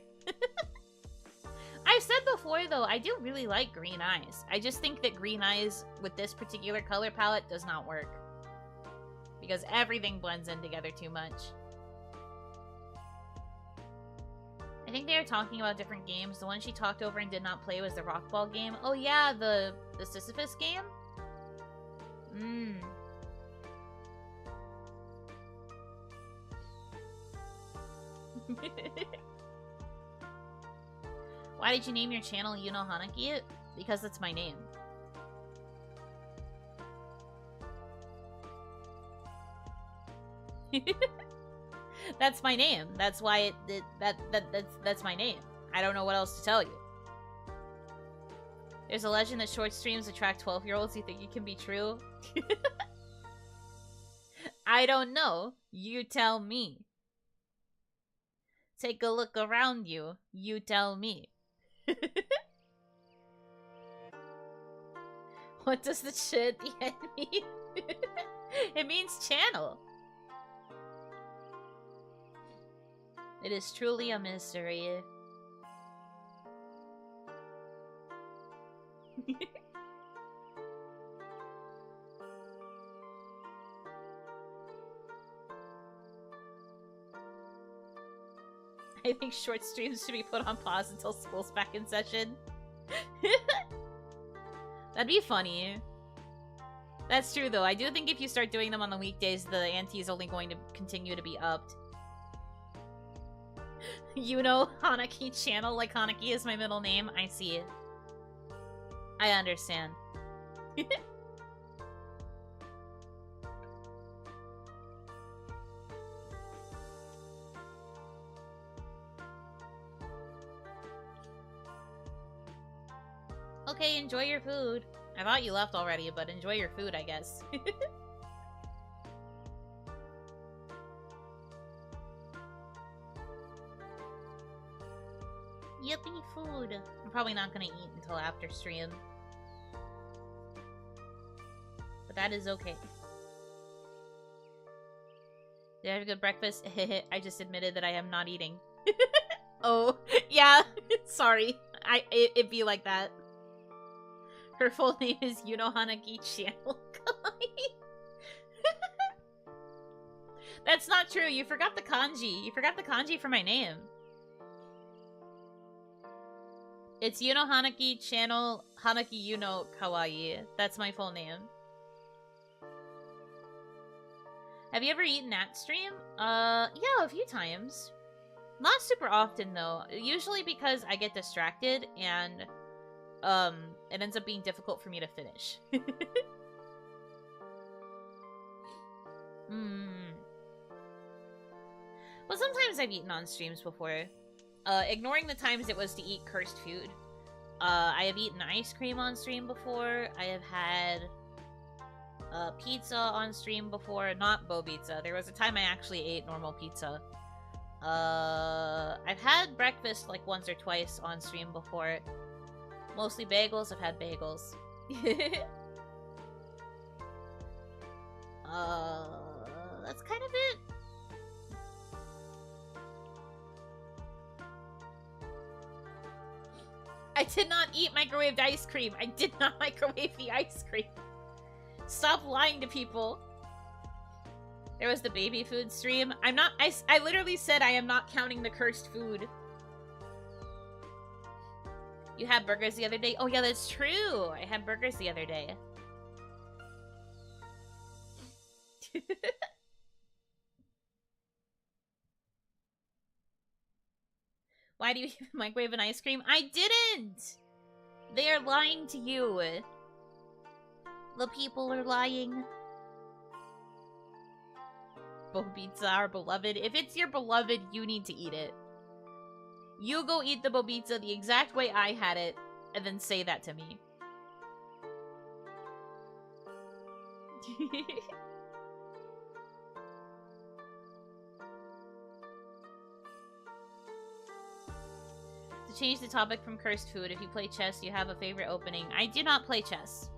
I've said before though, I do really like green eyes. I just think that green eyes with this particular color palette does not work. Because everything blends in together too much. I think they were talking about different games. The one she talked over and did not play was the Rockball game. Oh yeah, the Sisyphus game? Mmm. Why did you name your channel Yuno Hanaki? Because that's my name. That's my name. That's why that's my name. I don't know what else to tell you. There's a legend that short streams attract 12-year-olds. You think it can be true? I don't know. You tell me. Take a look around you. You tell me. What does the shit at the end mean? It means channel. It is truly a mystery. I think short streams should be put on pause until school's back in session. That'd be funny. That's true though. I do think if you start doing them on the weekdays, the ante is only going to continue to be upped. Yuno Hanaki channel, like Hanaki is my middle name. I see it. I understand. Okay, enjoy your food. I thought you left already, but enjoy your food, I guess. Yippee food. I'm probably not gonna eat until after stream. But that is okay. Did I have a good breakfast? I just admitted that I am not eating. Oh, yeah. Sorry. It'd be like that. Her full name is Yuno Hanaki Channel Kawaii. That's not true. You forgot the kanji. You forgot the kanji for my name. It's Yuno Hanaki Channel Hanaki Yuno Kawaii. That's my full name. Have you ever eaten at stream? Yeah, a few times. Not super often though. Usually because I get distracted and it ends up being difficult for me to finish. Well, sometimes I've eaten on streams before. Ignoring the times it was to eat cursed food. I have eaten ice cream on stream before. I have had pizza on stream before. Not bow pizza. There was a time I actually ate normal pizza. I've had breakfast like once or twice on stream before. Mostly bagels. I've had bagels. That's kind of it. I did not eat microwaved ice cream. I did not microwave the ice cream. Stop lying to people. There was the baby food stream. I literally said I am not counting the cursed food. You had burgers the other day? Oh yeah, that's true. I had burgers the other day. Why do you even microwave an ice cream? I didn't! They are lying to you. The people are lying. Bobitsa are beloved. If it's your beloved, you need to eat it. You go eat the bobitsa the exact way I had it, and then say that to me. To change the topic from cursed food, if you play chess, you have a favorite opening. I do not play chess.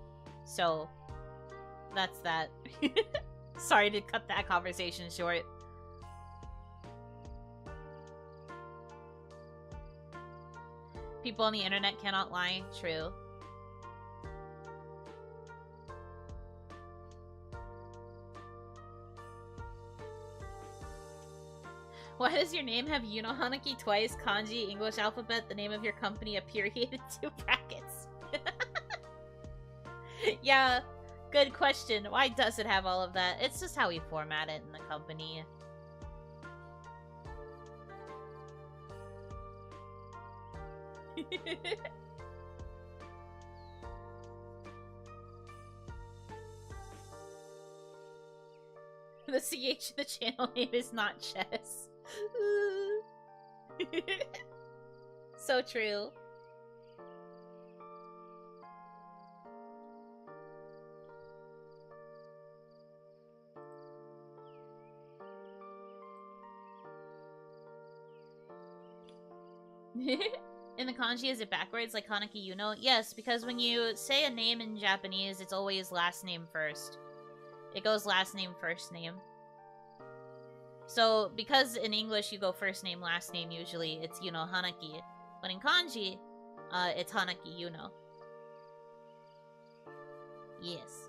So, that's that. Sorry to cut that conversation short. People on the internet cannot lie. True. Why does your name have Yuno Hanaki twice? Kanji, English alphabet, the name of your company, a period, and 2 brackets. Yeah, good question. Why does it have all of that? It's just how we format it in the company. The CH the channel name is not chess. So true. In the kanji, is it backwards like Hanaki Yuno? Yes, because when you say a name in Japanese, it's always last name first. It goes last name, first name. So, because in English you go first name, last name usually, it's Yuno Hanaki. But in kanji, it's Hanaki Yuno. Yes.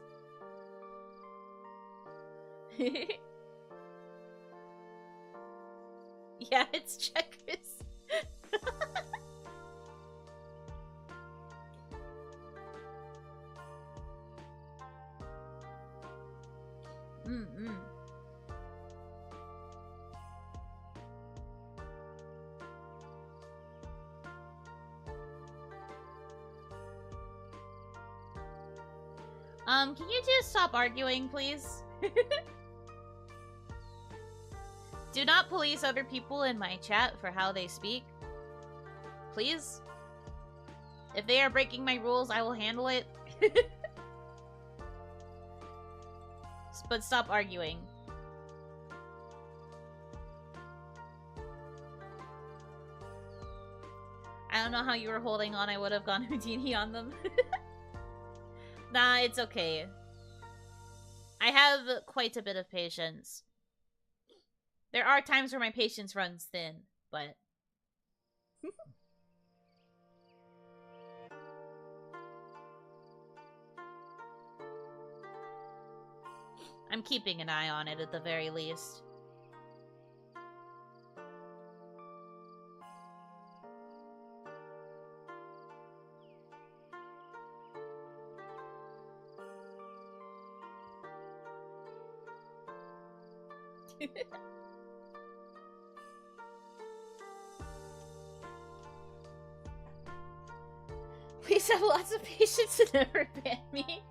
Yeah, it's checkers. Can you just stop arguing, please? Do not police other people in my chat for how they speak. Please? If they are breaking my rules, I will handle it. But stop arguing. I don't know how you were holding on. I would have gone Houdini on them. Nah, it's okay. I have quite a bit of patience. There are times where my patience runs thin, but... I'm keeping an eye on it at the very least. Please have lots of patience and never ban me.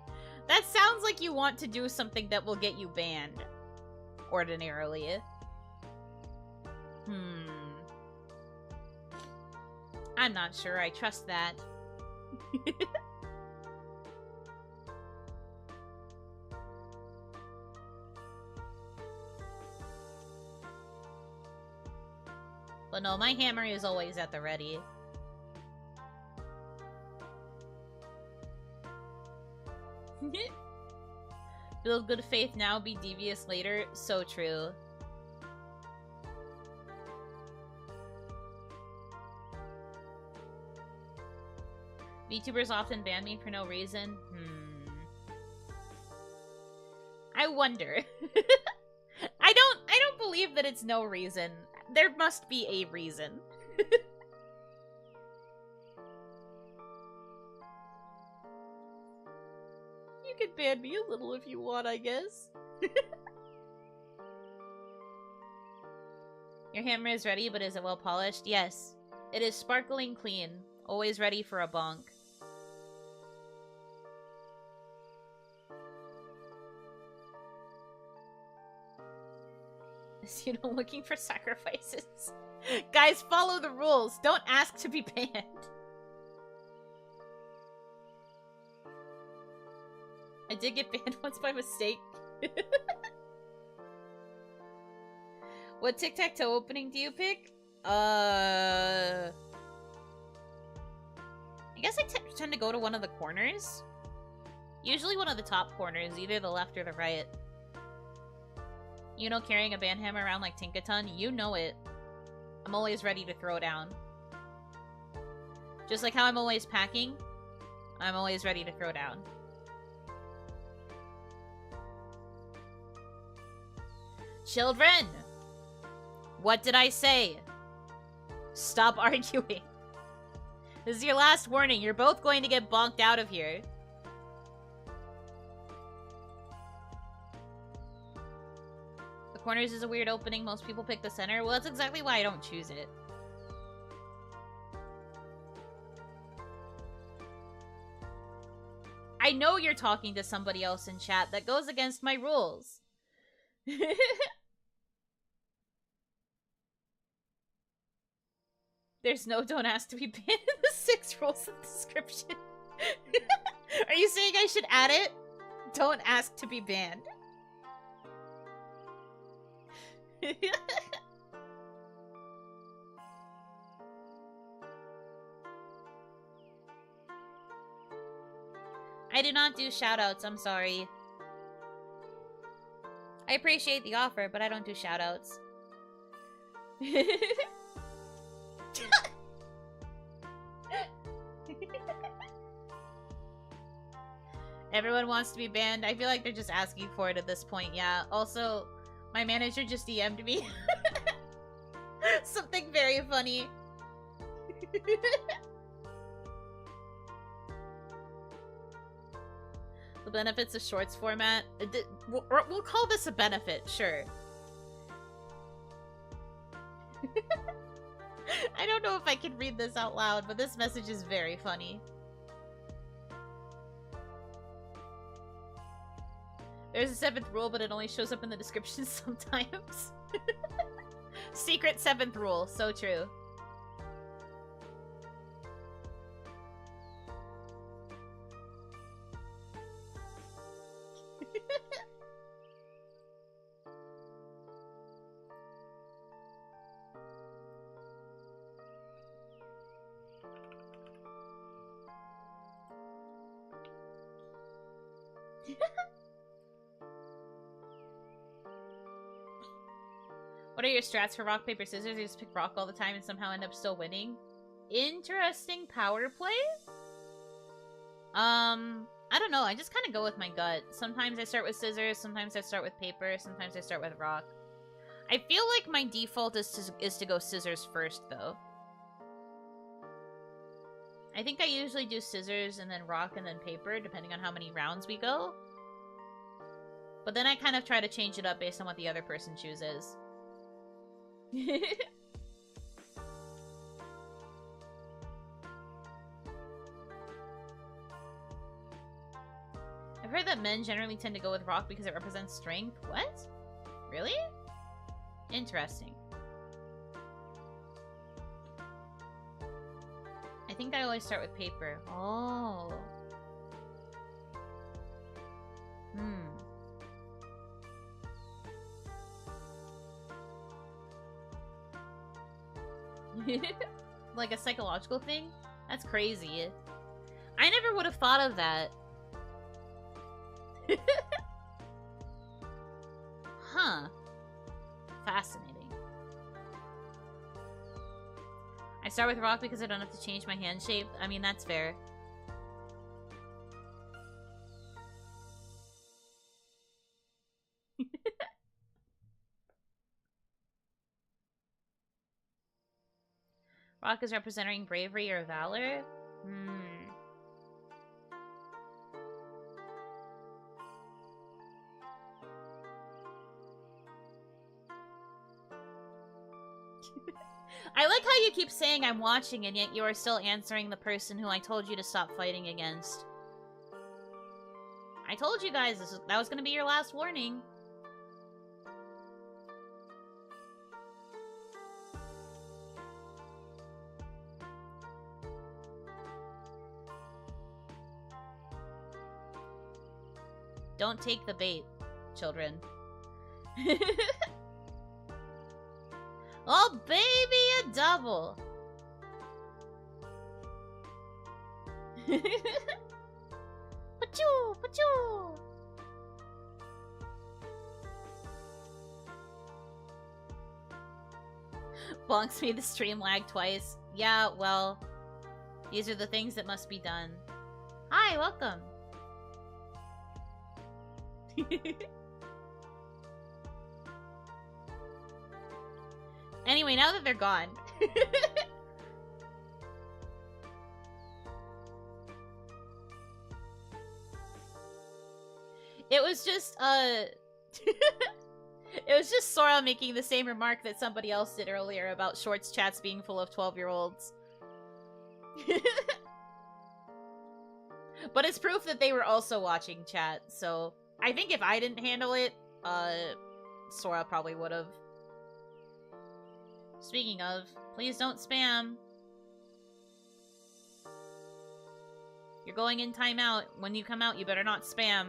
That sounds like you want to do something that will get you banned. Ordinarily. I'm not sure I trust that. But no, my hammer is always at the ready. Build good faith now, be devious later. So true. VTubers often ban me for no reason. I wonder. I don't believe that it's no reason. There must be a reason. You can ban me a little if you want, I guess. Your hammer is ready, but is it well polished? Yes. It is sparkling clean. Always ready for a bonk. You know, looking for sacrifices. Guys, follow the rules. Don't ask to be banned. I did get banned once by mistake. What tic-tac-toe opening do you pick? I guess I tend to go to one of the corners. Usually one of the top corners, either the left or the right. You know, carrying a band hammer around like Tinkaton? You know it. I'm always ready to throw down. Just like how I'm always packing, I'm always ready to throw down. Children! What did I say? Stop arguing. This is your last warning. You're both going to get bonked out of here. The corners is a weird opening. Most people pick the center. Well, that's exactly why I don't choose it. I know you're talking to somebody else in chat. That goes against my rules. There's no don't ask to be banned in the 6 rules in the description. Are you saying I should add it? Don't ask to be banned. I do not do shoutouts, I'm sorry. I appreciate the offer, but I don't do shoutouts. Everyone wants to be banned. I feel like they're just asking for it at this point, yeah. Also, my manager just DM'd me. Something very funny. The benefits of shorts format. We'll call this a benefit, sure. I don't know if I can read this out loud, but this message is very funny. There's a 7th rule, but it only shows up in the description sometimes. Secret 7th rule, so true. What are your strats for rock, paper, scissors? You just pick rock all the time and somehow end up still winning? Interesting power play? I don't know. I just kind of go with my gut. Sometimes I start with scissors, sometimes I start with paper, sometimes I start with rock. I feel like my default is to go scissors first, though. I think I usually do scissors and then rock and then paper, depending on how many rounds we go. But then I kind of try to change it up based on what the other person chooses. I've heard that men generally tend to go with rock because it represents strength. What? Really? Interesting. I think I always start with paper. Oh. Like a psychological thing? That's crazy. I never would have thought of that. Huh. Fascinating. I start with rock because I don't have to change my hand shape. I mean, that's fair. Rock is representing bravery or valor? I like how you keep saying I'm watching and yet you are still answering the person who I told you to stop fighting against. I told you guys that was gonna be your last warning. Don't take the bait, children. Oh, baby, a double. Pachoo, pachoo. Bonks made the stream lag twice. Yeah, well, these are the things that must be done. Hi, welcome. Anyway, now that they're gone. It was just, it was just Sora making the same remark that somebody else did earlier about shorts chats being full of 12-year-olds. But it's proof that they were also watching chat, so I think if I didn't handle it, Sora probably would've. Speaking of, please don't spam. You're going in timeout. When you come out, you better not spam.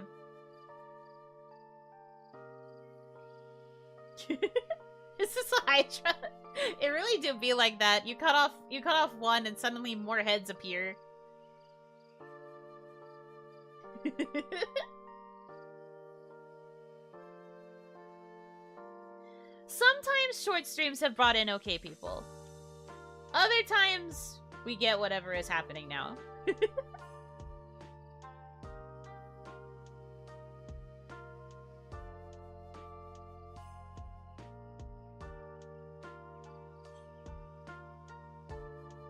This is a Hydra. It really do be like that. You cut off one and suddenly more heads appear. Sometimes short streams have brought in okay people. Other times, we get whatever is happening now.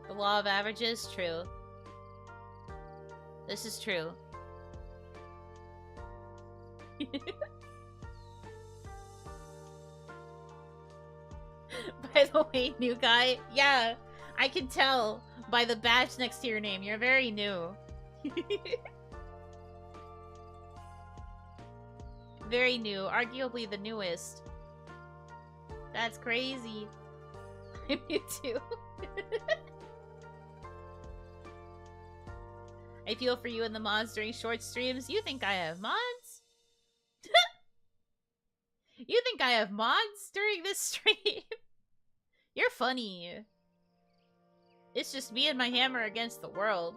The law of averages, true. This is true. By the way, new guy, yeah, I can tell by the badge next to your name. You're very new. Very new, arguably the newest. That's crazy. I'm new too. I feel for you and the mods during short streams. You think I have mods? You think I have mods during this stream? You're funny. It's just me and my hammer against the world.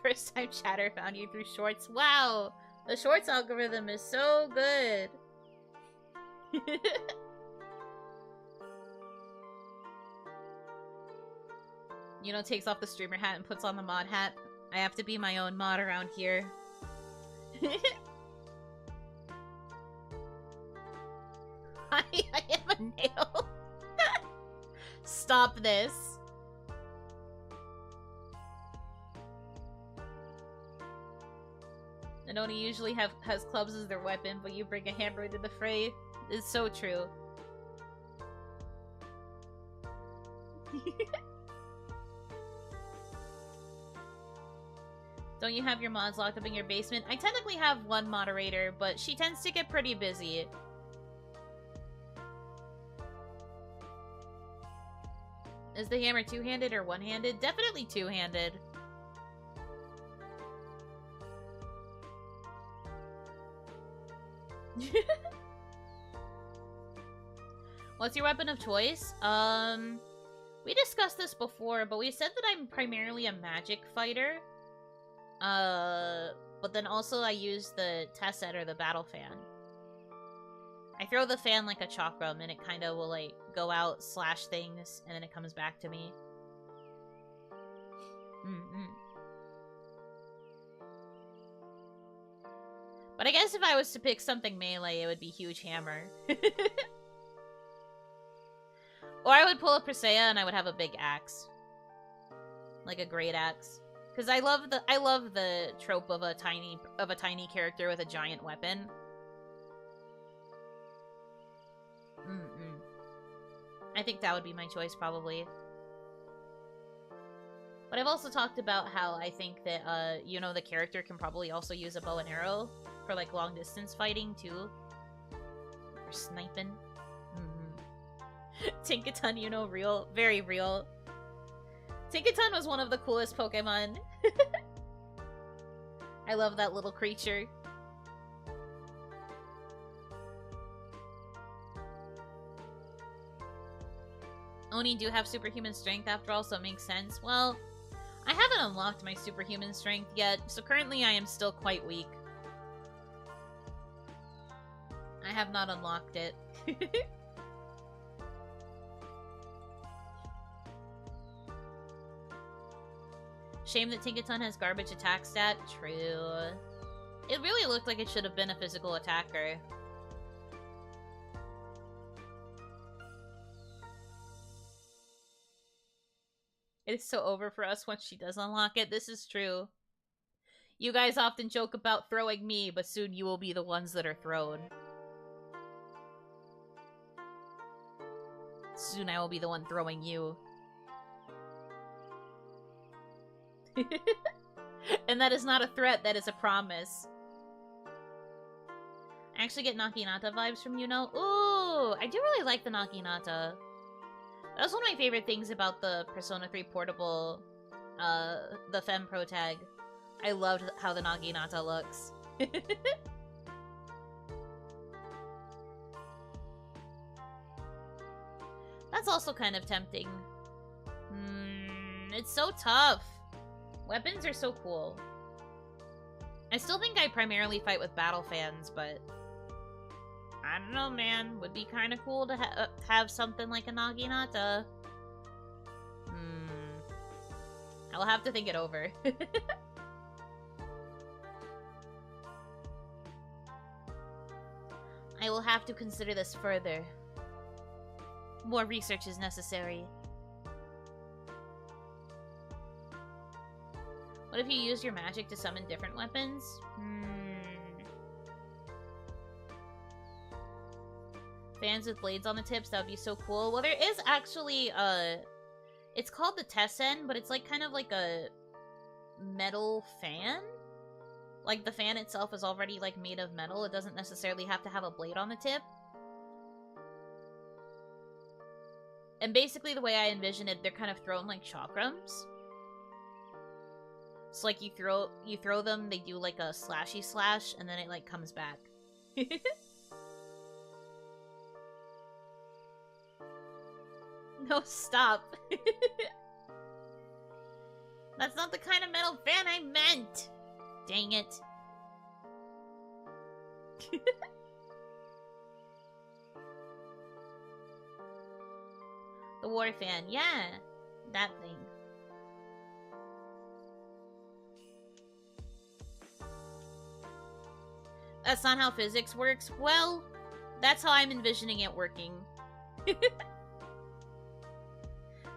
First time chatter found you through shorts. Wow! The shorts algorithm is so good. Yuno takes off the streamer hat and puts on the mod hat. I have to be my own mod around here. I am a nail. Stop this. Noni usually has clubs as their weapon, but you bring a hammer into the fray. It's so true. Don't you have your mods locked up in your basement? I technically have one moderator, but she tends to get pretty busy. Is the hammer two-handed or one-handed? Definitely two-handed. What's your weapon of choice? We discussed this before, but we said that I'm primarily a magic fighter. But then also I use the Tesset or the battle fan. I throw the fan like a chakram and it kind of will like go out, slash things, and then it comes back to me. But I guess if I was to pick something melee, it would be huge hammer. Or I would pull a Presea and I would have a big axe. Like a great axe. Because I love the trope of a tiny character with a giant weapon. I think that would be my choice, probably. But I've also talked about how I think that, Yuno, the character, can probably also use a bow and arrow for, like, long-distance fighting, too. Or sniping. Tinkaton, Yuno, real. Very real. Tinkaton was one of the coolest Pokemon. I love that little creature. Oni do have superhuman strength after all, so it makes sense. Well, I haven't unlocked my superhuman strength yet, so currently I am still quite weak. I have not unlocked it. Shame that Tinkaton has garbage attack stat. True. It really looked like it should have been a physical attacker. It is so over for us once she does unlock it. This is true. You guys often joke about throwing me, but soon you will be the ones that are thrown. Soon I will be the one throwing you. And that is not a threat, that is a promise. I actually get Naginata vibes from Yuno. Ooh, I do really like the Naginata. That was one of my favorite things about the Persona 3 Portable, the Femme Pro tag. I loved how the Naginata looks. That's also kind of tempting. It's so tough. Weapons are so cool. I still think I primarily fight with battle fans, but I don't know, man. Would be kind of cool to have something like a Naginata. I'll have to think it over. I will have to consider this further. More research is necessary. What if you use your magic to summon different weapons? Fans with blades on the tips, that would be so cool. Well, there is actually, it's called the Tessen, but it's like kind of like a metal fan? Like, the fan itself is already, like, made of metal. It doesn't necessarily have to have a blade on the tip. And basically, the way I envision it, they're kind of thrown like chakrams. So, like, you throw them, they do, like, a slashy slash, and then it, like, comes back. No, stop. That's not the kind of metal fan I meant! Dang it. The war fan, yeah! That thing. That's not how physics works? Well, that's how I'm envisioning it working.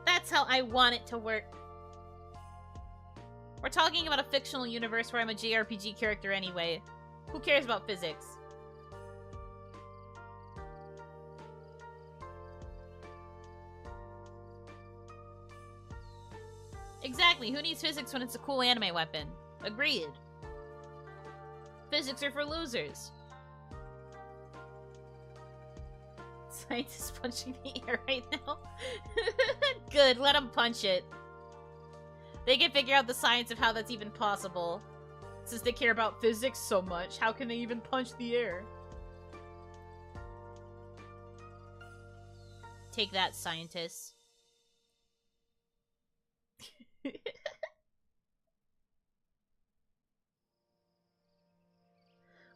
That's how I want it to work. We're talking about a fictional universe where I'm a JRPG character anyway. Who cares about physics? Exactly, who needs physics when it's a cool anime weapon? Agreed. Physics are for losers. Scientists punching the air right now. Good, let them punch it. They can figure out the science of how that's even possible. Since they care about physics so much, how can they even punch the air? Take that, scientists.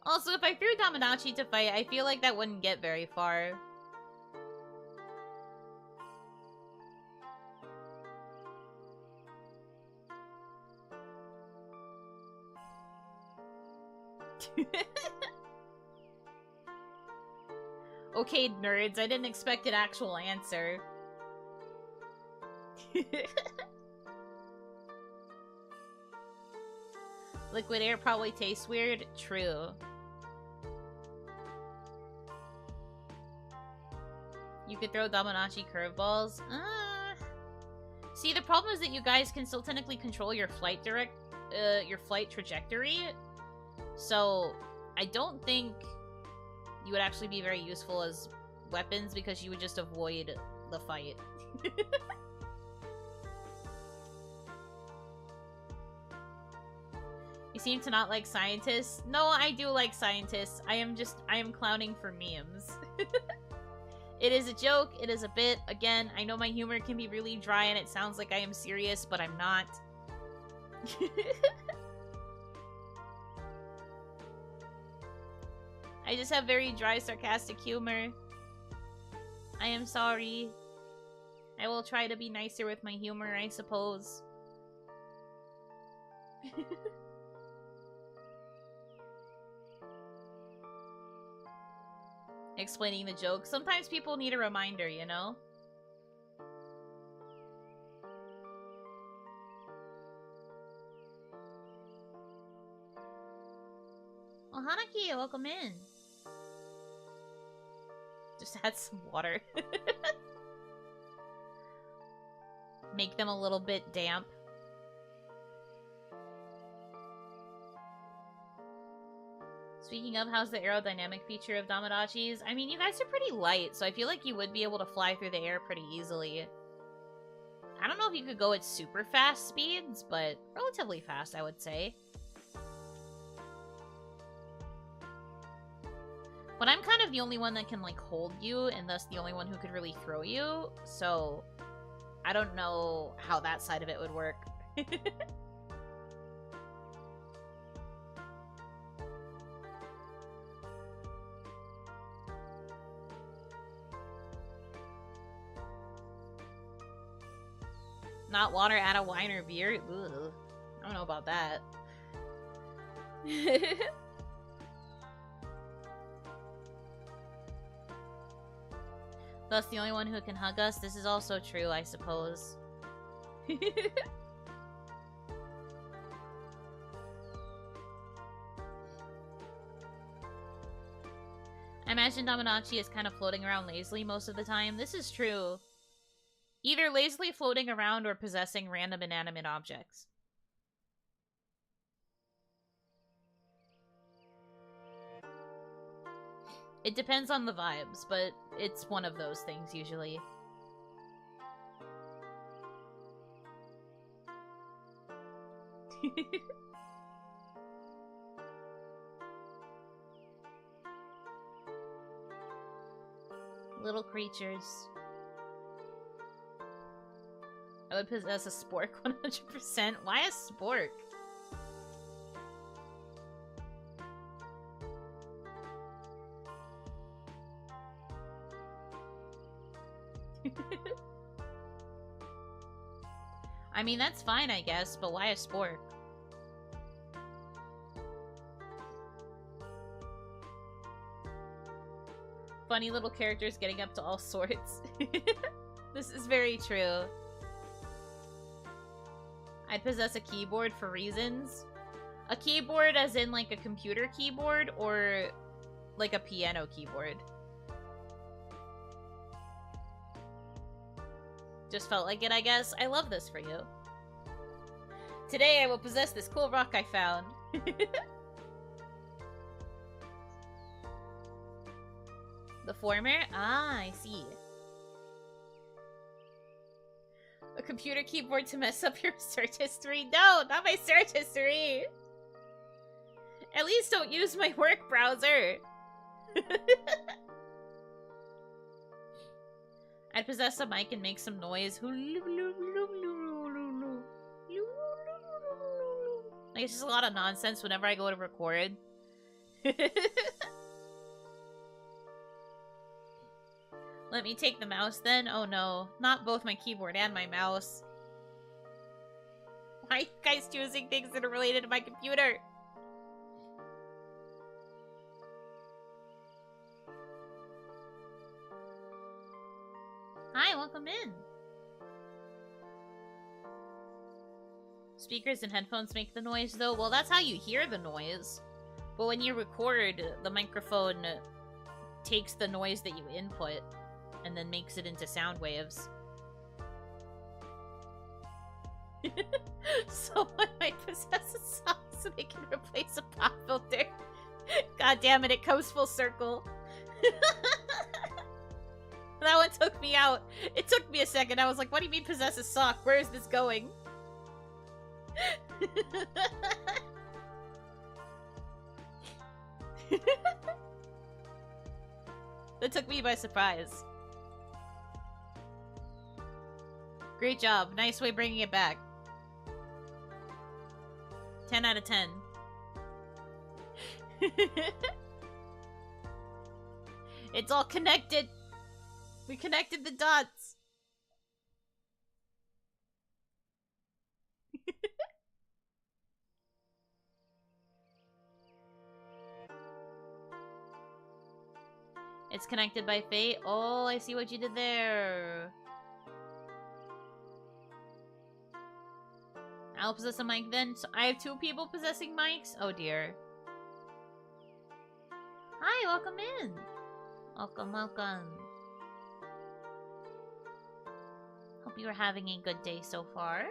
Also, if I threw Dominachi to fight, I feel like that wouldn't get very far. Okay, nerds, I didn't expect an actual answer. Liquid air probably tastes weird. True. You could throw Dominachi curveballs. See, the problem is that you guys can still technically control your flight trajectory. So, I don't think you would actually be very useful as weapons because you would just avoid the fight. You seem to not like scientists. No, I do like scientists. I am clowning for memes. It is a joke. It is a bit. Again, I know my humor can be really dry and it sounds like I am serious, but I'm not. I just have very dry, sarcastic humor. I am sorry. I will try to be nicer with my humor, I suppose. Explaining the joke. Sometimes people need a reminder, you know? Well, Hanaki, welcome in. Just add some water. Make them a little bit damp. Speaking of, how's the aerodynamic feature of Damadachis? I mean, you guys are pretty light, so I feel like you would be able to fly through the air pretty easily. I don't know if you could go at super fast speeds, but relatively fast, I would say. But I'm kind of the only one that can, like, hold you, and thus the only one who could really throw you, so I don't know how that side of it would work. Not water, add a wine or beer? Ugh. I don't know about that. Thus the only one who can hug us. This is also true, I suppose. I imagine Damanachi is kind of floating around lazily most of the time. This is true. Either lazily floating around or possessing random inanimate objects. It depends on the vibes, but it's one of those things usually. Little creatures. I would possess a spork 100%. Why a spork? I mean, that's fine, I guess, but why a spork? Funny little characters getting up to all sorts. This is very true. I'd possess a keyboard for reasons. A keyboard as in like a computer keyboard or like a piano keyboard. Just felt like it, I guess. I love this for you. Today I will possess this cool rock I found. The former? Ah, I see. A computer keyboard to mess up your search history? No, not my search history! At least don't use my work browser! I'd possess a mic and make some noise. Like, it's just a lot of nonsense whenever I go to record. Let me take the mouse then? Oh no, not both my keyboard and my mouse. Why are you guys choosing things that are related to my computer? Hi, welcome in. Speakers and headphones make the noise though? Well, that's how you hear the noise. But when you record, the microphone takes the noise that you input and then makes it into sound waves. Someone might possess a song so they can replace a pop filter. God damn it, it comes full circle. That one took me out. It took me a second. I was like, what do you mean possess a sock? Where is this going? That took me by surprise. Great job. Nice way bringing it back. 10 out of 10. It's all connected. We connected the dots. It's connected by fate. Oh, I see what you did there. I'll possess a mic then. So I have 2 people possessing mics? Oh dear. Hi, welcome in. Welcome, welcome. Hope you are having a good day so far.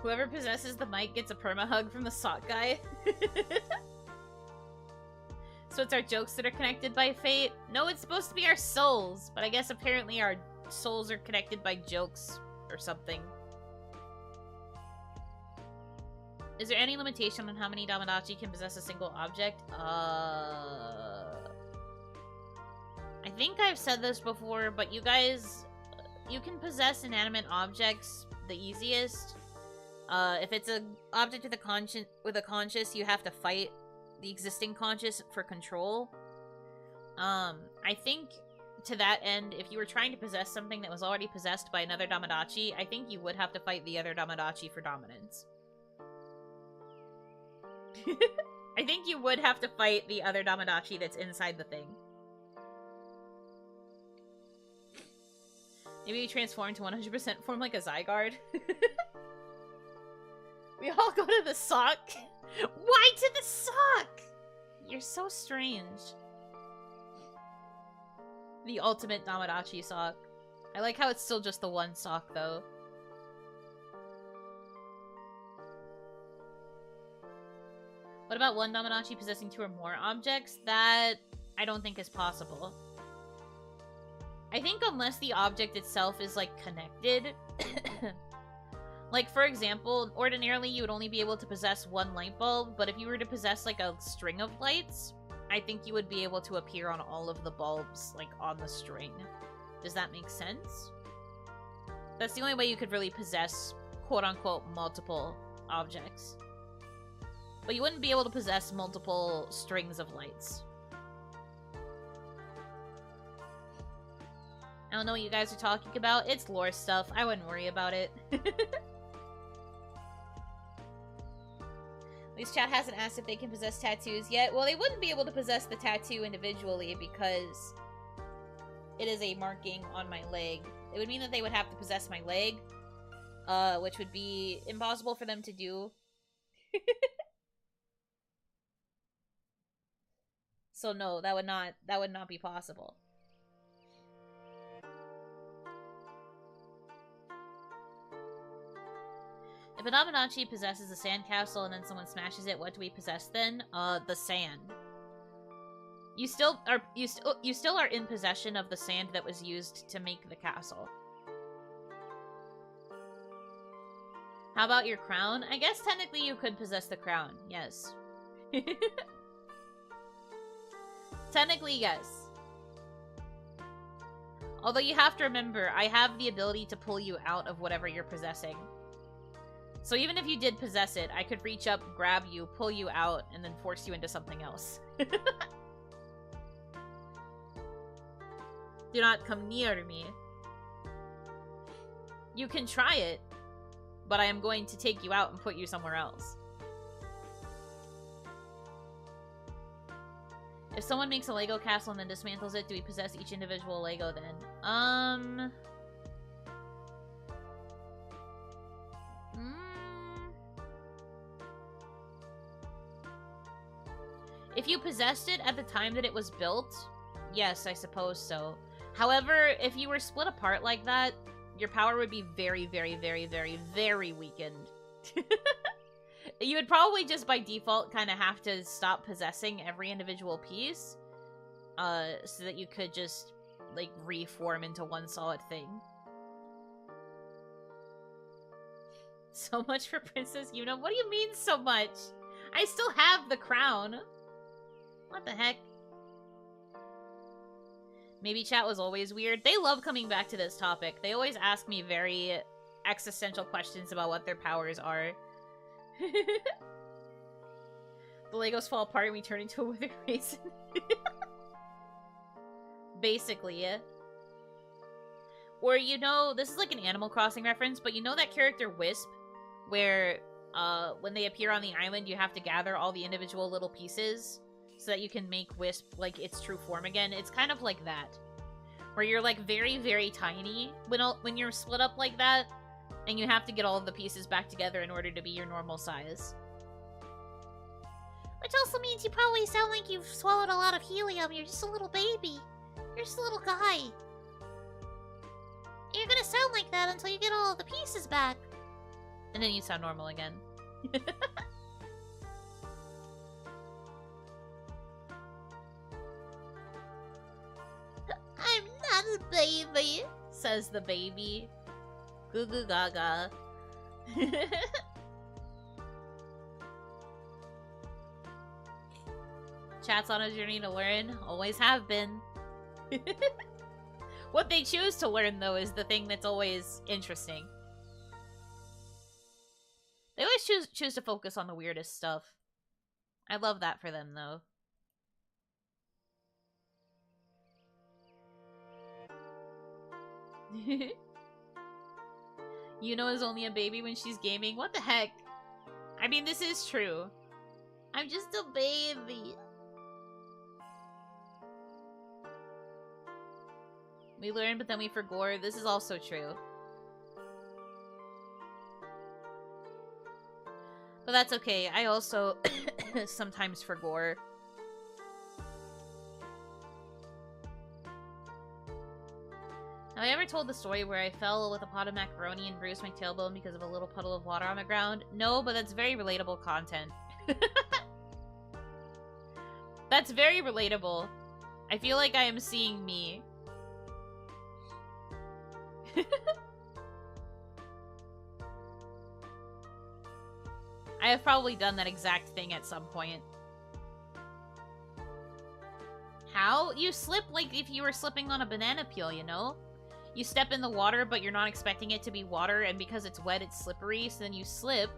Whoever possesses the mic gets a perma hug from the sock guy. So it's our jokes that are connected by fate? No, it's supposed to be our souls, but I guess apparently our souls are connected by jokes or something. Is there any limitation on how many Damadachi can possess a single object? I think I've said this before, but you guys, you can possess inanimate objects the easiest. If it's an object with a conscious, you have to fight the existing conscious for control. I think to that end, if you were trying to possess something that was already possessed by another Damadachi, I think you would have to fight the other Damadachi for dominance. I think you would have to fight the other Damadachi that's inside the thing. Maybe you transform to 100% form like a Zygarde. We all go to the sock? Why to the sock? You're so strange. The ultimate Damadachi sock. I like how it's still just the one sock, though. What about one Damadachi possessing 2 or more objects? That I don't think is possible. I think unless the object itself is, like, connected... Like, for example, ordinarily you would only be able to possess 1 light bulb, but if you were to possess, like, a string of lights, I think you would be able to appear on all of the bulbs, like, on the string. Does that make sense? That's the only way you could really possess, quote-unquote, multiple objects. But you wouldn't be able to possess multiple strings of lights. I don't know what you guys are talking about. It's lore stuff. I wouldn't worry about it. At least chat hasn't asked if they can possess tattoos yet. Well, they wouldn't be able to possess the tattoo individually because it is a marking on my leg. It would mean that they would have to possess my leg, which would be impossible for them to do. So no, that would not be possible. If a Damadachi possesses a sandcastle and then someone smashes it, what do we possess then? The sand. You still are in possession of the sand that was used to make the castle. How about your crown? I guess technically you could possess the crown, yes. Technically, yes. Although you have to remember, I have the ability to pull you out of whatever you're possessing. So even if you did possess it, I could reach up, grab you, pull you out, and then force you into something else. Do not come near me. You can try it, but I am going to take you out and put you somewhere else. If someone makes a Lego castle and then dismantles it, do we possess each individual Lego then? If you possessed it at the time that it was built, yes, I suppose so. However, if you were split apart like that, your power would be very, very, very, very, very weakened. You would probably just by default kind of have to stop possessing every individual piece, so that you could just, like, reform into one solid thing. So much for Princess Yuno? What do you mean so much? I still have the crown. What the heck? Maybe chat was always weird. They love coming back to this topic. They always ask me very existential questions about what their powers are. The Legos fall apart and we turn into a withered raisin. Basically, yeah. Or, you know, this is like an Animal Crossing reference, but you know that character Wisp? Where, when they appear on the island, you have to gather all the individual little pieces so that you can make Wisp, like, its true form again. It's kind of like that. Where you're, like, very, very tiny when you're split up like that, and you have to get all of the pieces back together in order to be your normal size. Which also means you probably sound like you've swallowed a lot of helium. You're just a little baby. You're just a little guy. You're gonna sound like that until you get all of the pieces back. And then you sound normal again. I'm not a baby, says the baby. Goo goo gaga. Chat's on a journey to learn. Always have been. What they choose to learn, though, is the thing that's always interesting. They always choose to focus on the weirdest stuff. I love that for them, though. Yuno is only a baby when she's gaming. What the heck? I mean, this is true. I'm just a baby. We learn, but then we forgot. This is also true. But that's okay. I also sometimes forgot. Have I ever told the story where I fell with a pot of macaroni and bruised my tailbone because of a little puddle of water on the ground? No, but that's very relatable content. That's very relatable. I feel like I am seeing me. I have probably done that exact thing at some point. How? You slip like if you were slipping on a banana peel, you know? You step in the water, but you're not expecting it to be water, and because it's wet, it's slippery, so then you slip.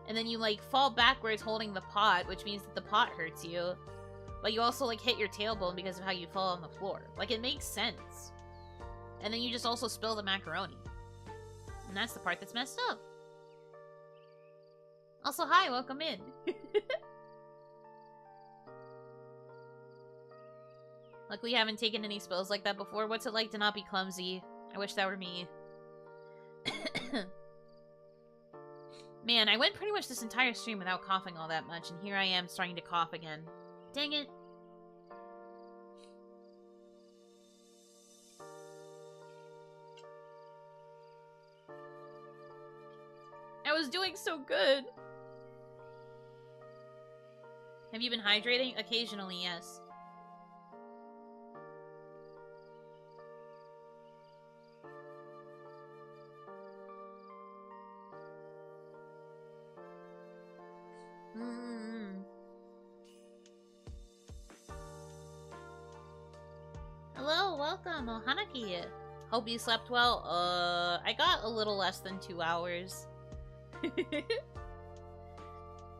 And then you, like, fall backwards holding the pot, which means that the pot hurts you. But you also, like, hit your tailbone because of how you fall on the floor. Like, it makes sense. And then you just also spill the macaroni. And that's the part that's messed up. Also, hi, welcome in. Luckily, I haven't taken any spills like that before. What's it like to not be clumsy? I wish that were me. Man, I went pretty much this entire stream without coughing all that much, and here I am starting to cough again. Dang it. I was doing so good. Have you been hydrating? Occasionally, yes. Hello, welcome, Hanaki. Hope you slept well. I got a little less than 2 hours.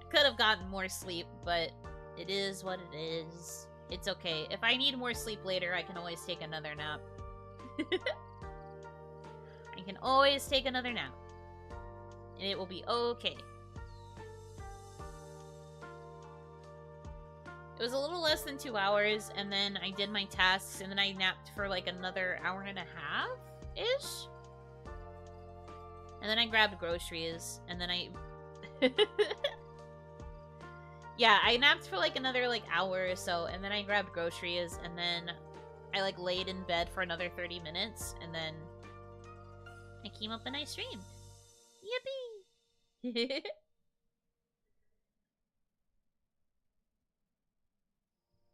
Could have gotten more sleep, but it is what it is. It's okay. If I need more sleep later, I can always take another nap. I can always take another nap. And it will be okay. It was a little less than 2 hours, and then I did my tasks, and then I napped for like another hour and a half-ish? And then I grabbed groceries, and then I... Yeah, I napped for like another like hour or so, and then I grabbed groceries, and then I like laid in bed for another 30 minutes, and then I came up and I streamed. Yippee!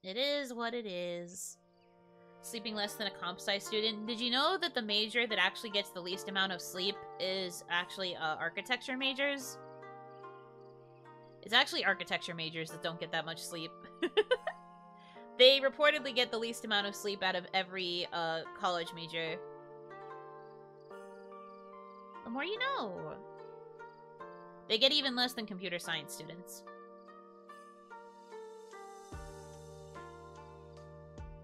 It is what it is. Sleeping less than a comp sci student. Did you know that the major that actually gets the least amount of sleep is actually architecture majors? It's actually architecture majors that don't get that much sleep. They reportedly get the least amount of sleep out of every college major. The more you know. They get even less than computer science students.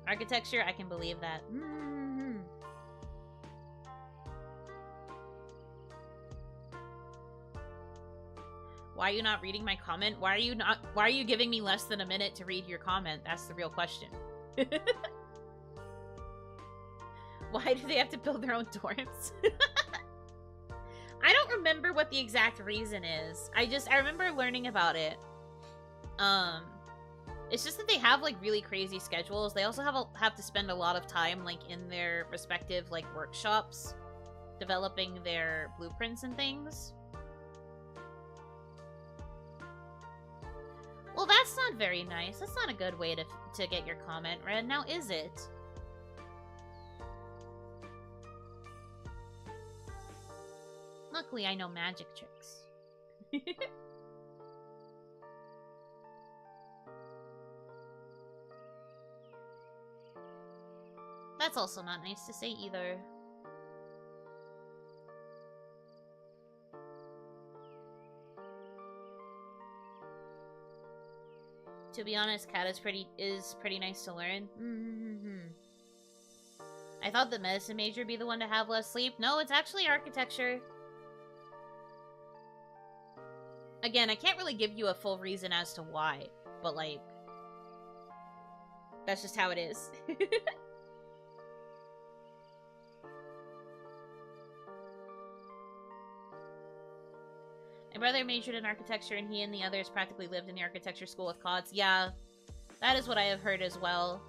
Architecture, I can believe that. Mm-hmm. Why are you not reading my comment? Why are you giving me less than a minute to read your comment? That's the real question. Why do they have to build their own dorms? I don't remember what the exact reason is. I remember learning about it. It's just that they have, like, really crazy schedules. They also have to spend a lot of time, like, in their respective, like, workshops developing their blueprints and things. Well, that's not very nice. That's not a good way to get your comment read. Now, is it? Luckily, I know magic tricks. That's also not nice to say either. To be honest, cat is pretty nice to learn. I thought the medicine major would be the one to have less sleep. No, it's actually architecture. Again, I can't really give you a full reason as to why, but, like, that's just how it is. My brother majored in architecture, and he and the others practically lived in the architecture school with CODs. Yeah, that is what I have heard as well.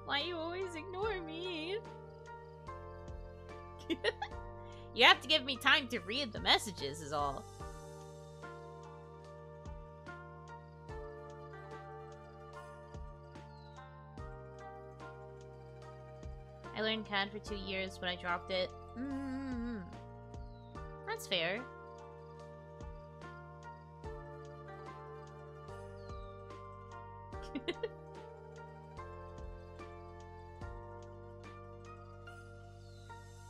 Why you always ignore me? You have to give me time to read the messages, is all. I learned CAD for 2 years, but I dropped it. That's fair.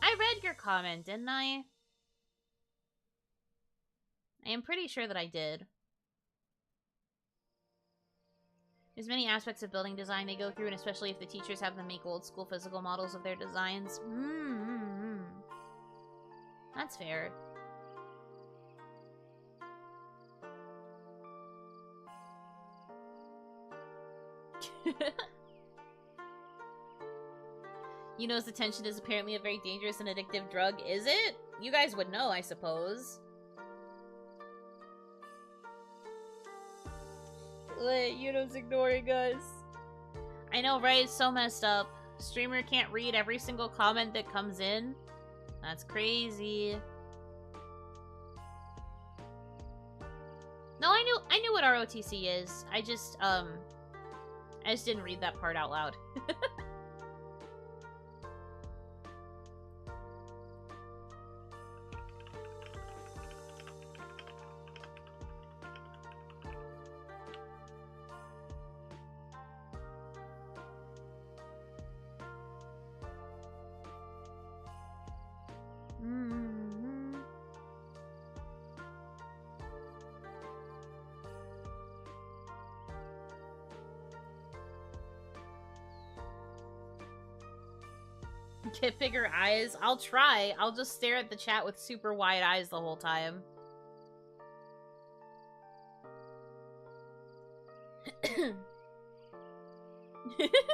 I read your comment, didn't I? I am pretty sure that I did. There's many aspects of building design they go through, and especially if the teachers have them make old school physical models of their designs. That's fair. Yuno's attention is apparently a very dangerous and addictive drug. Is it? You guys would know, I suppose. Yuno's ignoring us. I know, right? It's so messed up. Streamer can't read every single comment that comes in. That's crazy. No, I knew what ROTC is. I just didn't read that part out loud. Get bigger eyes? I'll try. I'll just stare at the chat with super wide eyes the whole time.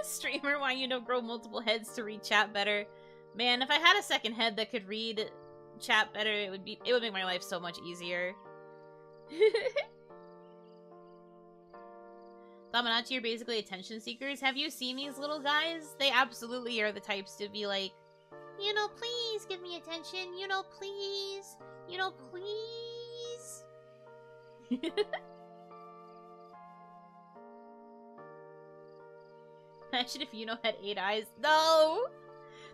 Streamer, why you don't grow multiple heads to read chat better? Man, if I had a second head that could read chat better, it would make my life so much easier. Tamagotchi are basically attention seekers. Have you seen these little guys? They absolutely are the types to be like, you know, please give me attention. You know, please. You know, please. Imagine if Yuno had 8 eyes. No!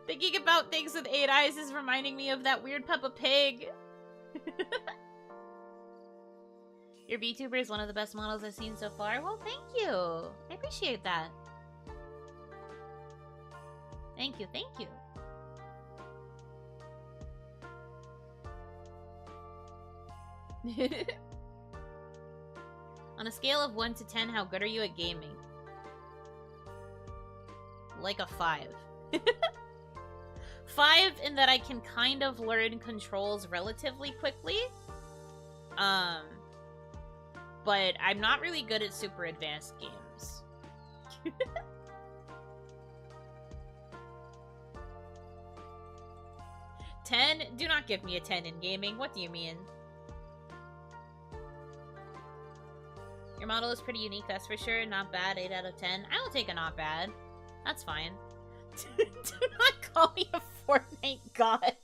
Thinking about things with 8 eyes is reminding me of that weird Peppa Pig. Your VTuber is one of the best models I've seen so far. Well, thank you. I appreciate that. Thank you, thank you. On a scale of 1 to 10, how good are you at gaming? Like a 5. 5 in that I can kind of learn controls relatively quickly. But I'm not really good at super advanced games. 10? Do not give me a 10 in gaming. What do you mean? Your model is pretty unique, that's for sure. Not bad, 8 out of 10. I will take a not bad. That's fine. Do not call me a Fortnite god.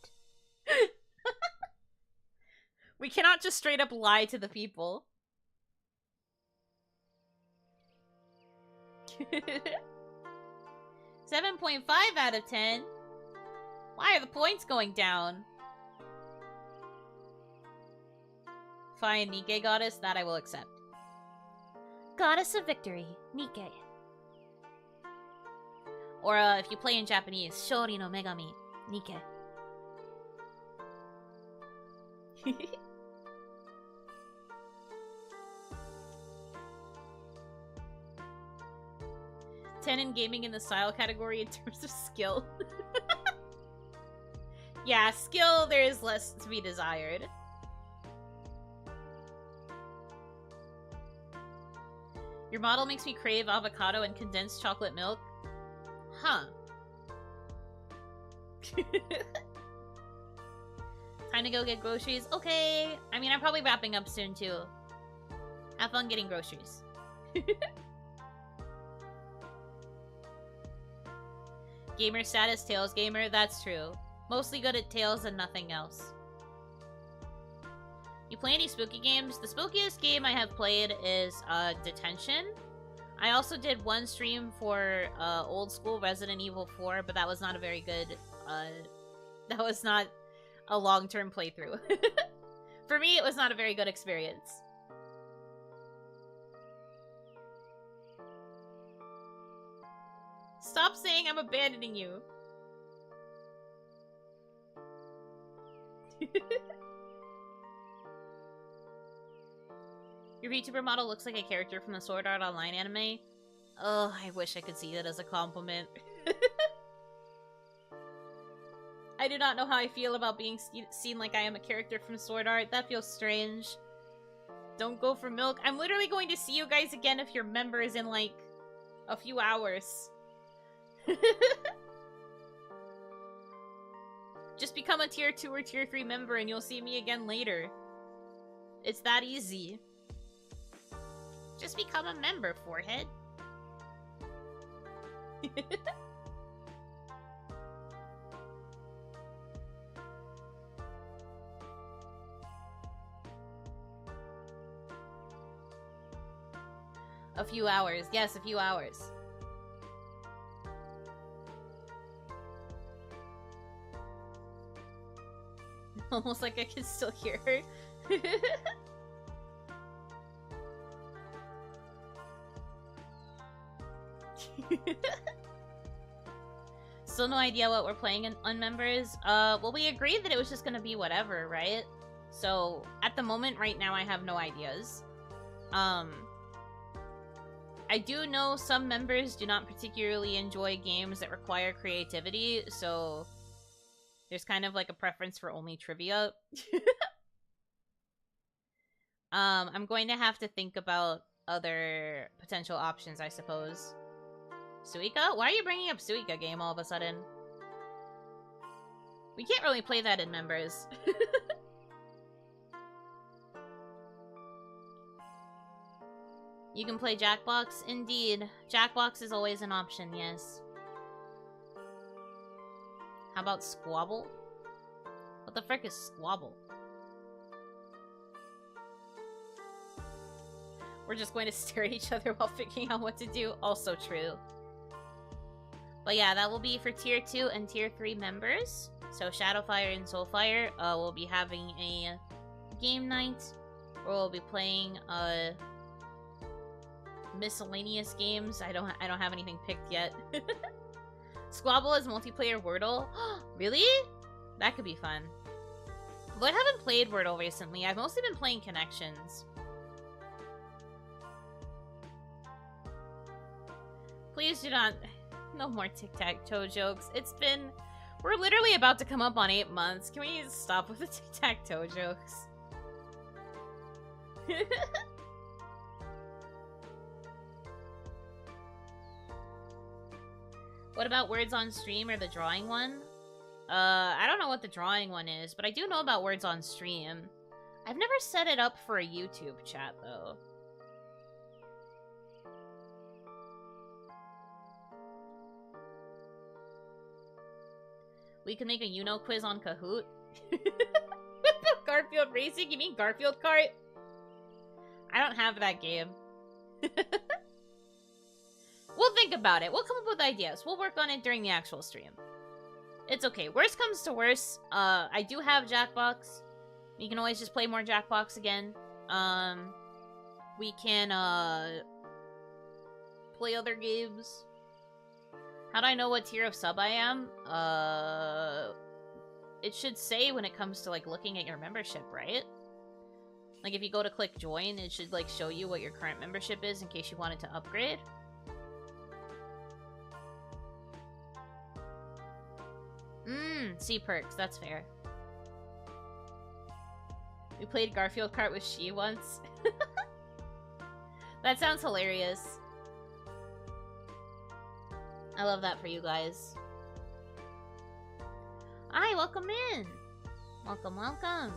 We cannot just straight up lie to the people. 7.5 out of 10? Why are the points going down? Fine, Nikke goddess, that I will accept. Goddess of victory, Nikke. Or if you play in Japanese, Shori no Megami, Nikke. 10 in gaming in the style category in terms of skill. Yeah, skill, there is less to be desired. Your model makes me crave avocado and condensed chocolate milk. Huh. Time to go get groceries. Okay. I mean, I'm probably wrapping up soon, too. Have fun getting groceries. Gamer status, Tails gamer. That's true. Mostly good at Tails and nothing else. You play any spooky games? The spookiest game I have played is Detention. I also did one stream for old school Resident Evil 4, but that was not a very good, that was not a long-term playthrough. For me, it was not a very good experience. Stop saying I'm abandoning you. Your VTuber model looks like a character from the Sword Art Online anime. Oh, I wish I could see that as a compliment. I do not know how I feel about being seen like I am a character from Sword Art. That feels strange. Don't go for milk. I'm literally going to see you guys again if your member is in, like, a few hours. Just become a tier 2 or tier 3 member and you'll see me again later. It's that easy. Just become a member, forehead. A few hours. Yes, a few hours. Almost like I can still hear her. Still no idea what we're playing on members. Well, we agreed that it was just gonna be whatever, right? So, at the moment, right now, I have no ideas. I do know some members do not particularly enjoy games that require creativity, so there's kind of like a preference for only trivia. I'm going to have to think about other potential options, I suppose. Suika? Why are you bringing up Suika game all of a sudden? We can't really play that in members. You can play Jackbox? Indeed. Jackbox is always an option, yes. How about Squabble? What the frick is Squabble? We're just going to stare at each other while figuring out what to do. Also true. But yeah, that will be for Tier 2 and Tier 3 members. So Shadowfire and Soulfire will be having a game night where we'll be playing miscellaneous games. I don't have anything picked yet. Squabble is multiplayer Wordle. Really? That could be fun. But I haven't played Wordle recently. I've mostly been playing Connections. Please do not... No more tic-tac-toe jokes. It's been... We're literally about to come up on 8 months. Can we stop with the tic-tac-toe jokes? What about words on stream or the drawing one? I don't know what the drawing one is, but I do know about words on stream. I've never set it up for a YouTube chat, though. We can make a Yuno quiz on Kahoot. Garfield Racing? You mean Garfield Kart? I don't have that game. We'll think about it. We'll come up with ideas. We'll work on it during the actual stream. It's okay. Worst comes to worst, I do have Jackbox. We can always just play more Jackbox again. We can, play other games. How do I know what tier of sub I am? It should say when it comes to, like, looking at your membership, right? Like, if you go to click join, it should, like, show you what your current membership is in case you wanted to upgrade. See perks, that's fair. We played Garfield Kart with She once. That sounds hilarious. I love that for you guys. Hi, welcome in. Welcome, welcome.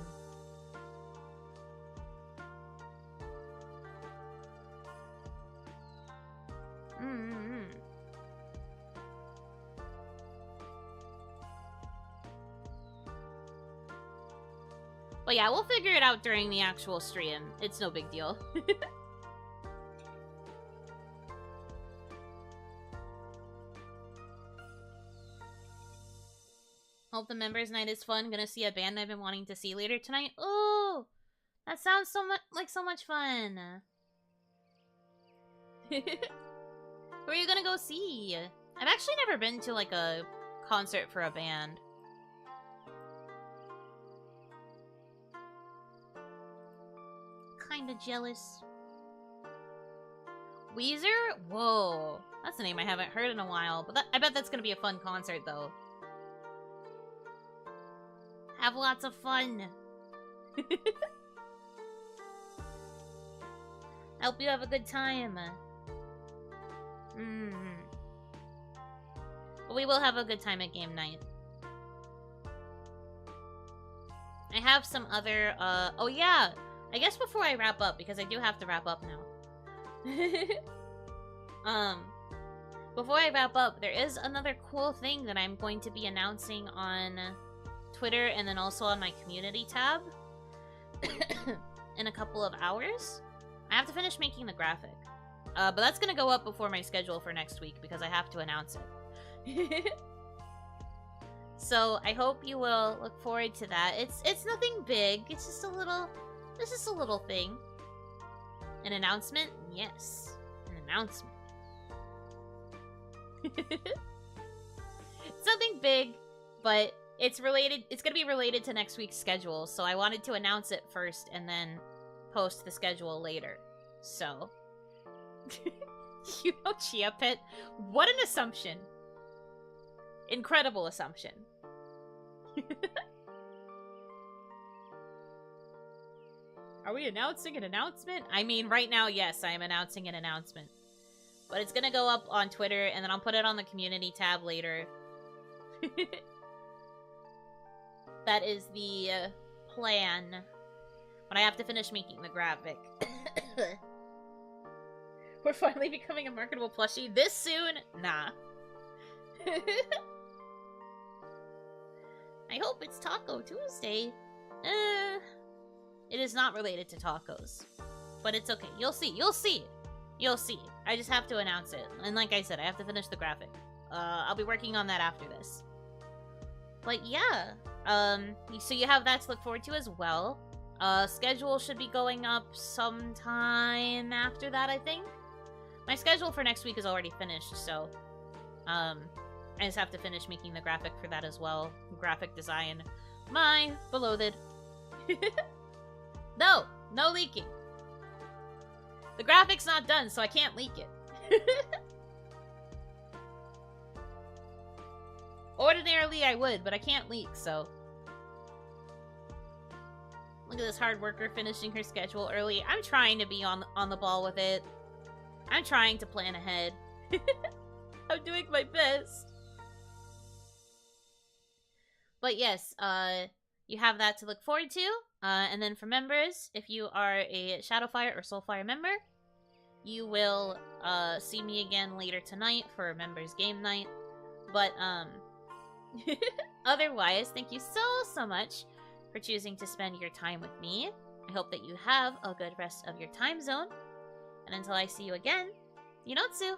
But yeah, we'll figure it out during the actual stream. It's no big deal. Hope the members night is fun. Gonna see a band I've been wanting to see later tonight. Oh, that sounds so much like so much fun. Who are you gonna go see? I've actually never been to like a concert for a band. Kinda jealous. Weezer? Whoa. That's a name I haven't heard in a while, but I bet that's gonna be a fun concert, though. Have lots of fun. Hope you have a good time. But we will have a good time at game night. I have some other, oh yeah! I guess before I wrap up, because I do have to wrap up now. Before I wrap up, there is another cool thing that I'm going to be announcing on Twitter and then also on my community tab in a couple of hours. I have to finish making the graphic. But that's gonna go up before my schedule for next week because I have to announce it. So I hope you will look forward to that. It's nothing big. It's just a little thing. An announcement? Yes. An announcement. It's nothing big, but it's related. It's gonna be related to next week's schedule, so I wanted to announce it first and then post the schedule later. So, you know, Chia Pet, what an assumption! Incredible assumption. Are we announcing an announcement? I mean, right now, yes, I am announcing an announcement. But it's gonna go up on Twitter, and then I'll put it on the community tab later. That is the plan. But I have to finish making the graphic. We're finally becoming a marketable plushie. This soon? Nah. I hope it's Taco Tuesday. It is not related to tacos. But it's okay. You'll see. You'll see. You'll see. I just have to announce it. And like I said, I have to finish the graphic. I'll be working on that after this. But yeah. So you have that to look forward to as well. Schedule should be going up sometime after that, I think. My schedule for next week is already finished, so... I just have to finish making the graphic for that as well. Graphic design. My beloved. No! No leaking! The graphic's not done, so I can't leak it. Ordinarily I would, but I can't leak, so... Look at this hard worker finishing her schedule early. I'm trying to be on the ball with it. I'm trying to plan ahead. I'm doing my best. But yes, you have that to look forward to. And then for members, if you are a Shadowfire or Soulfire member, you will see me again later tonight for members game night. But otherwise, thank you so much for choosing to spend your time with me. I hope that you have a good rest of your time zone. And until I see you again, Yunotsu!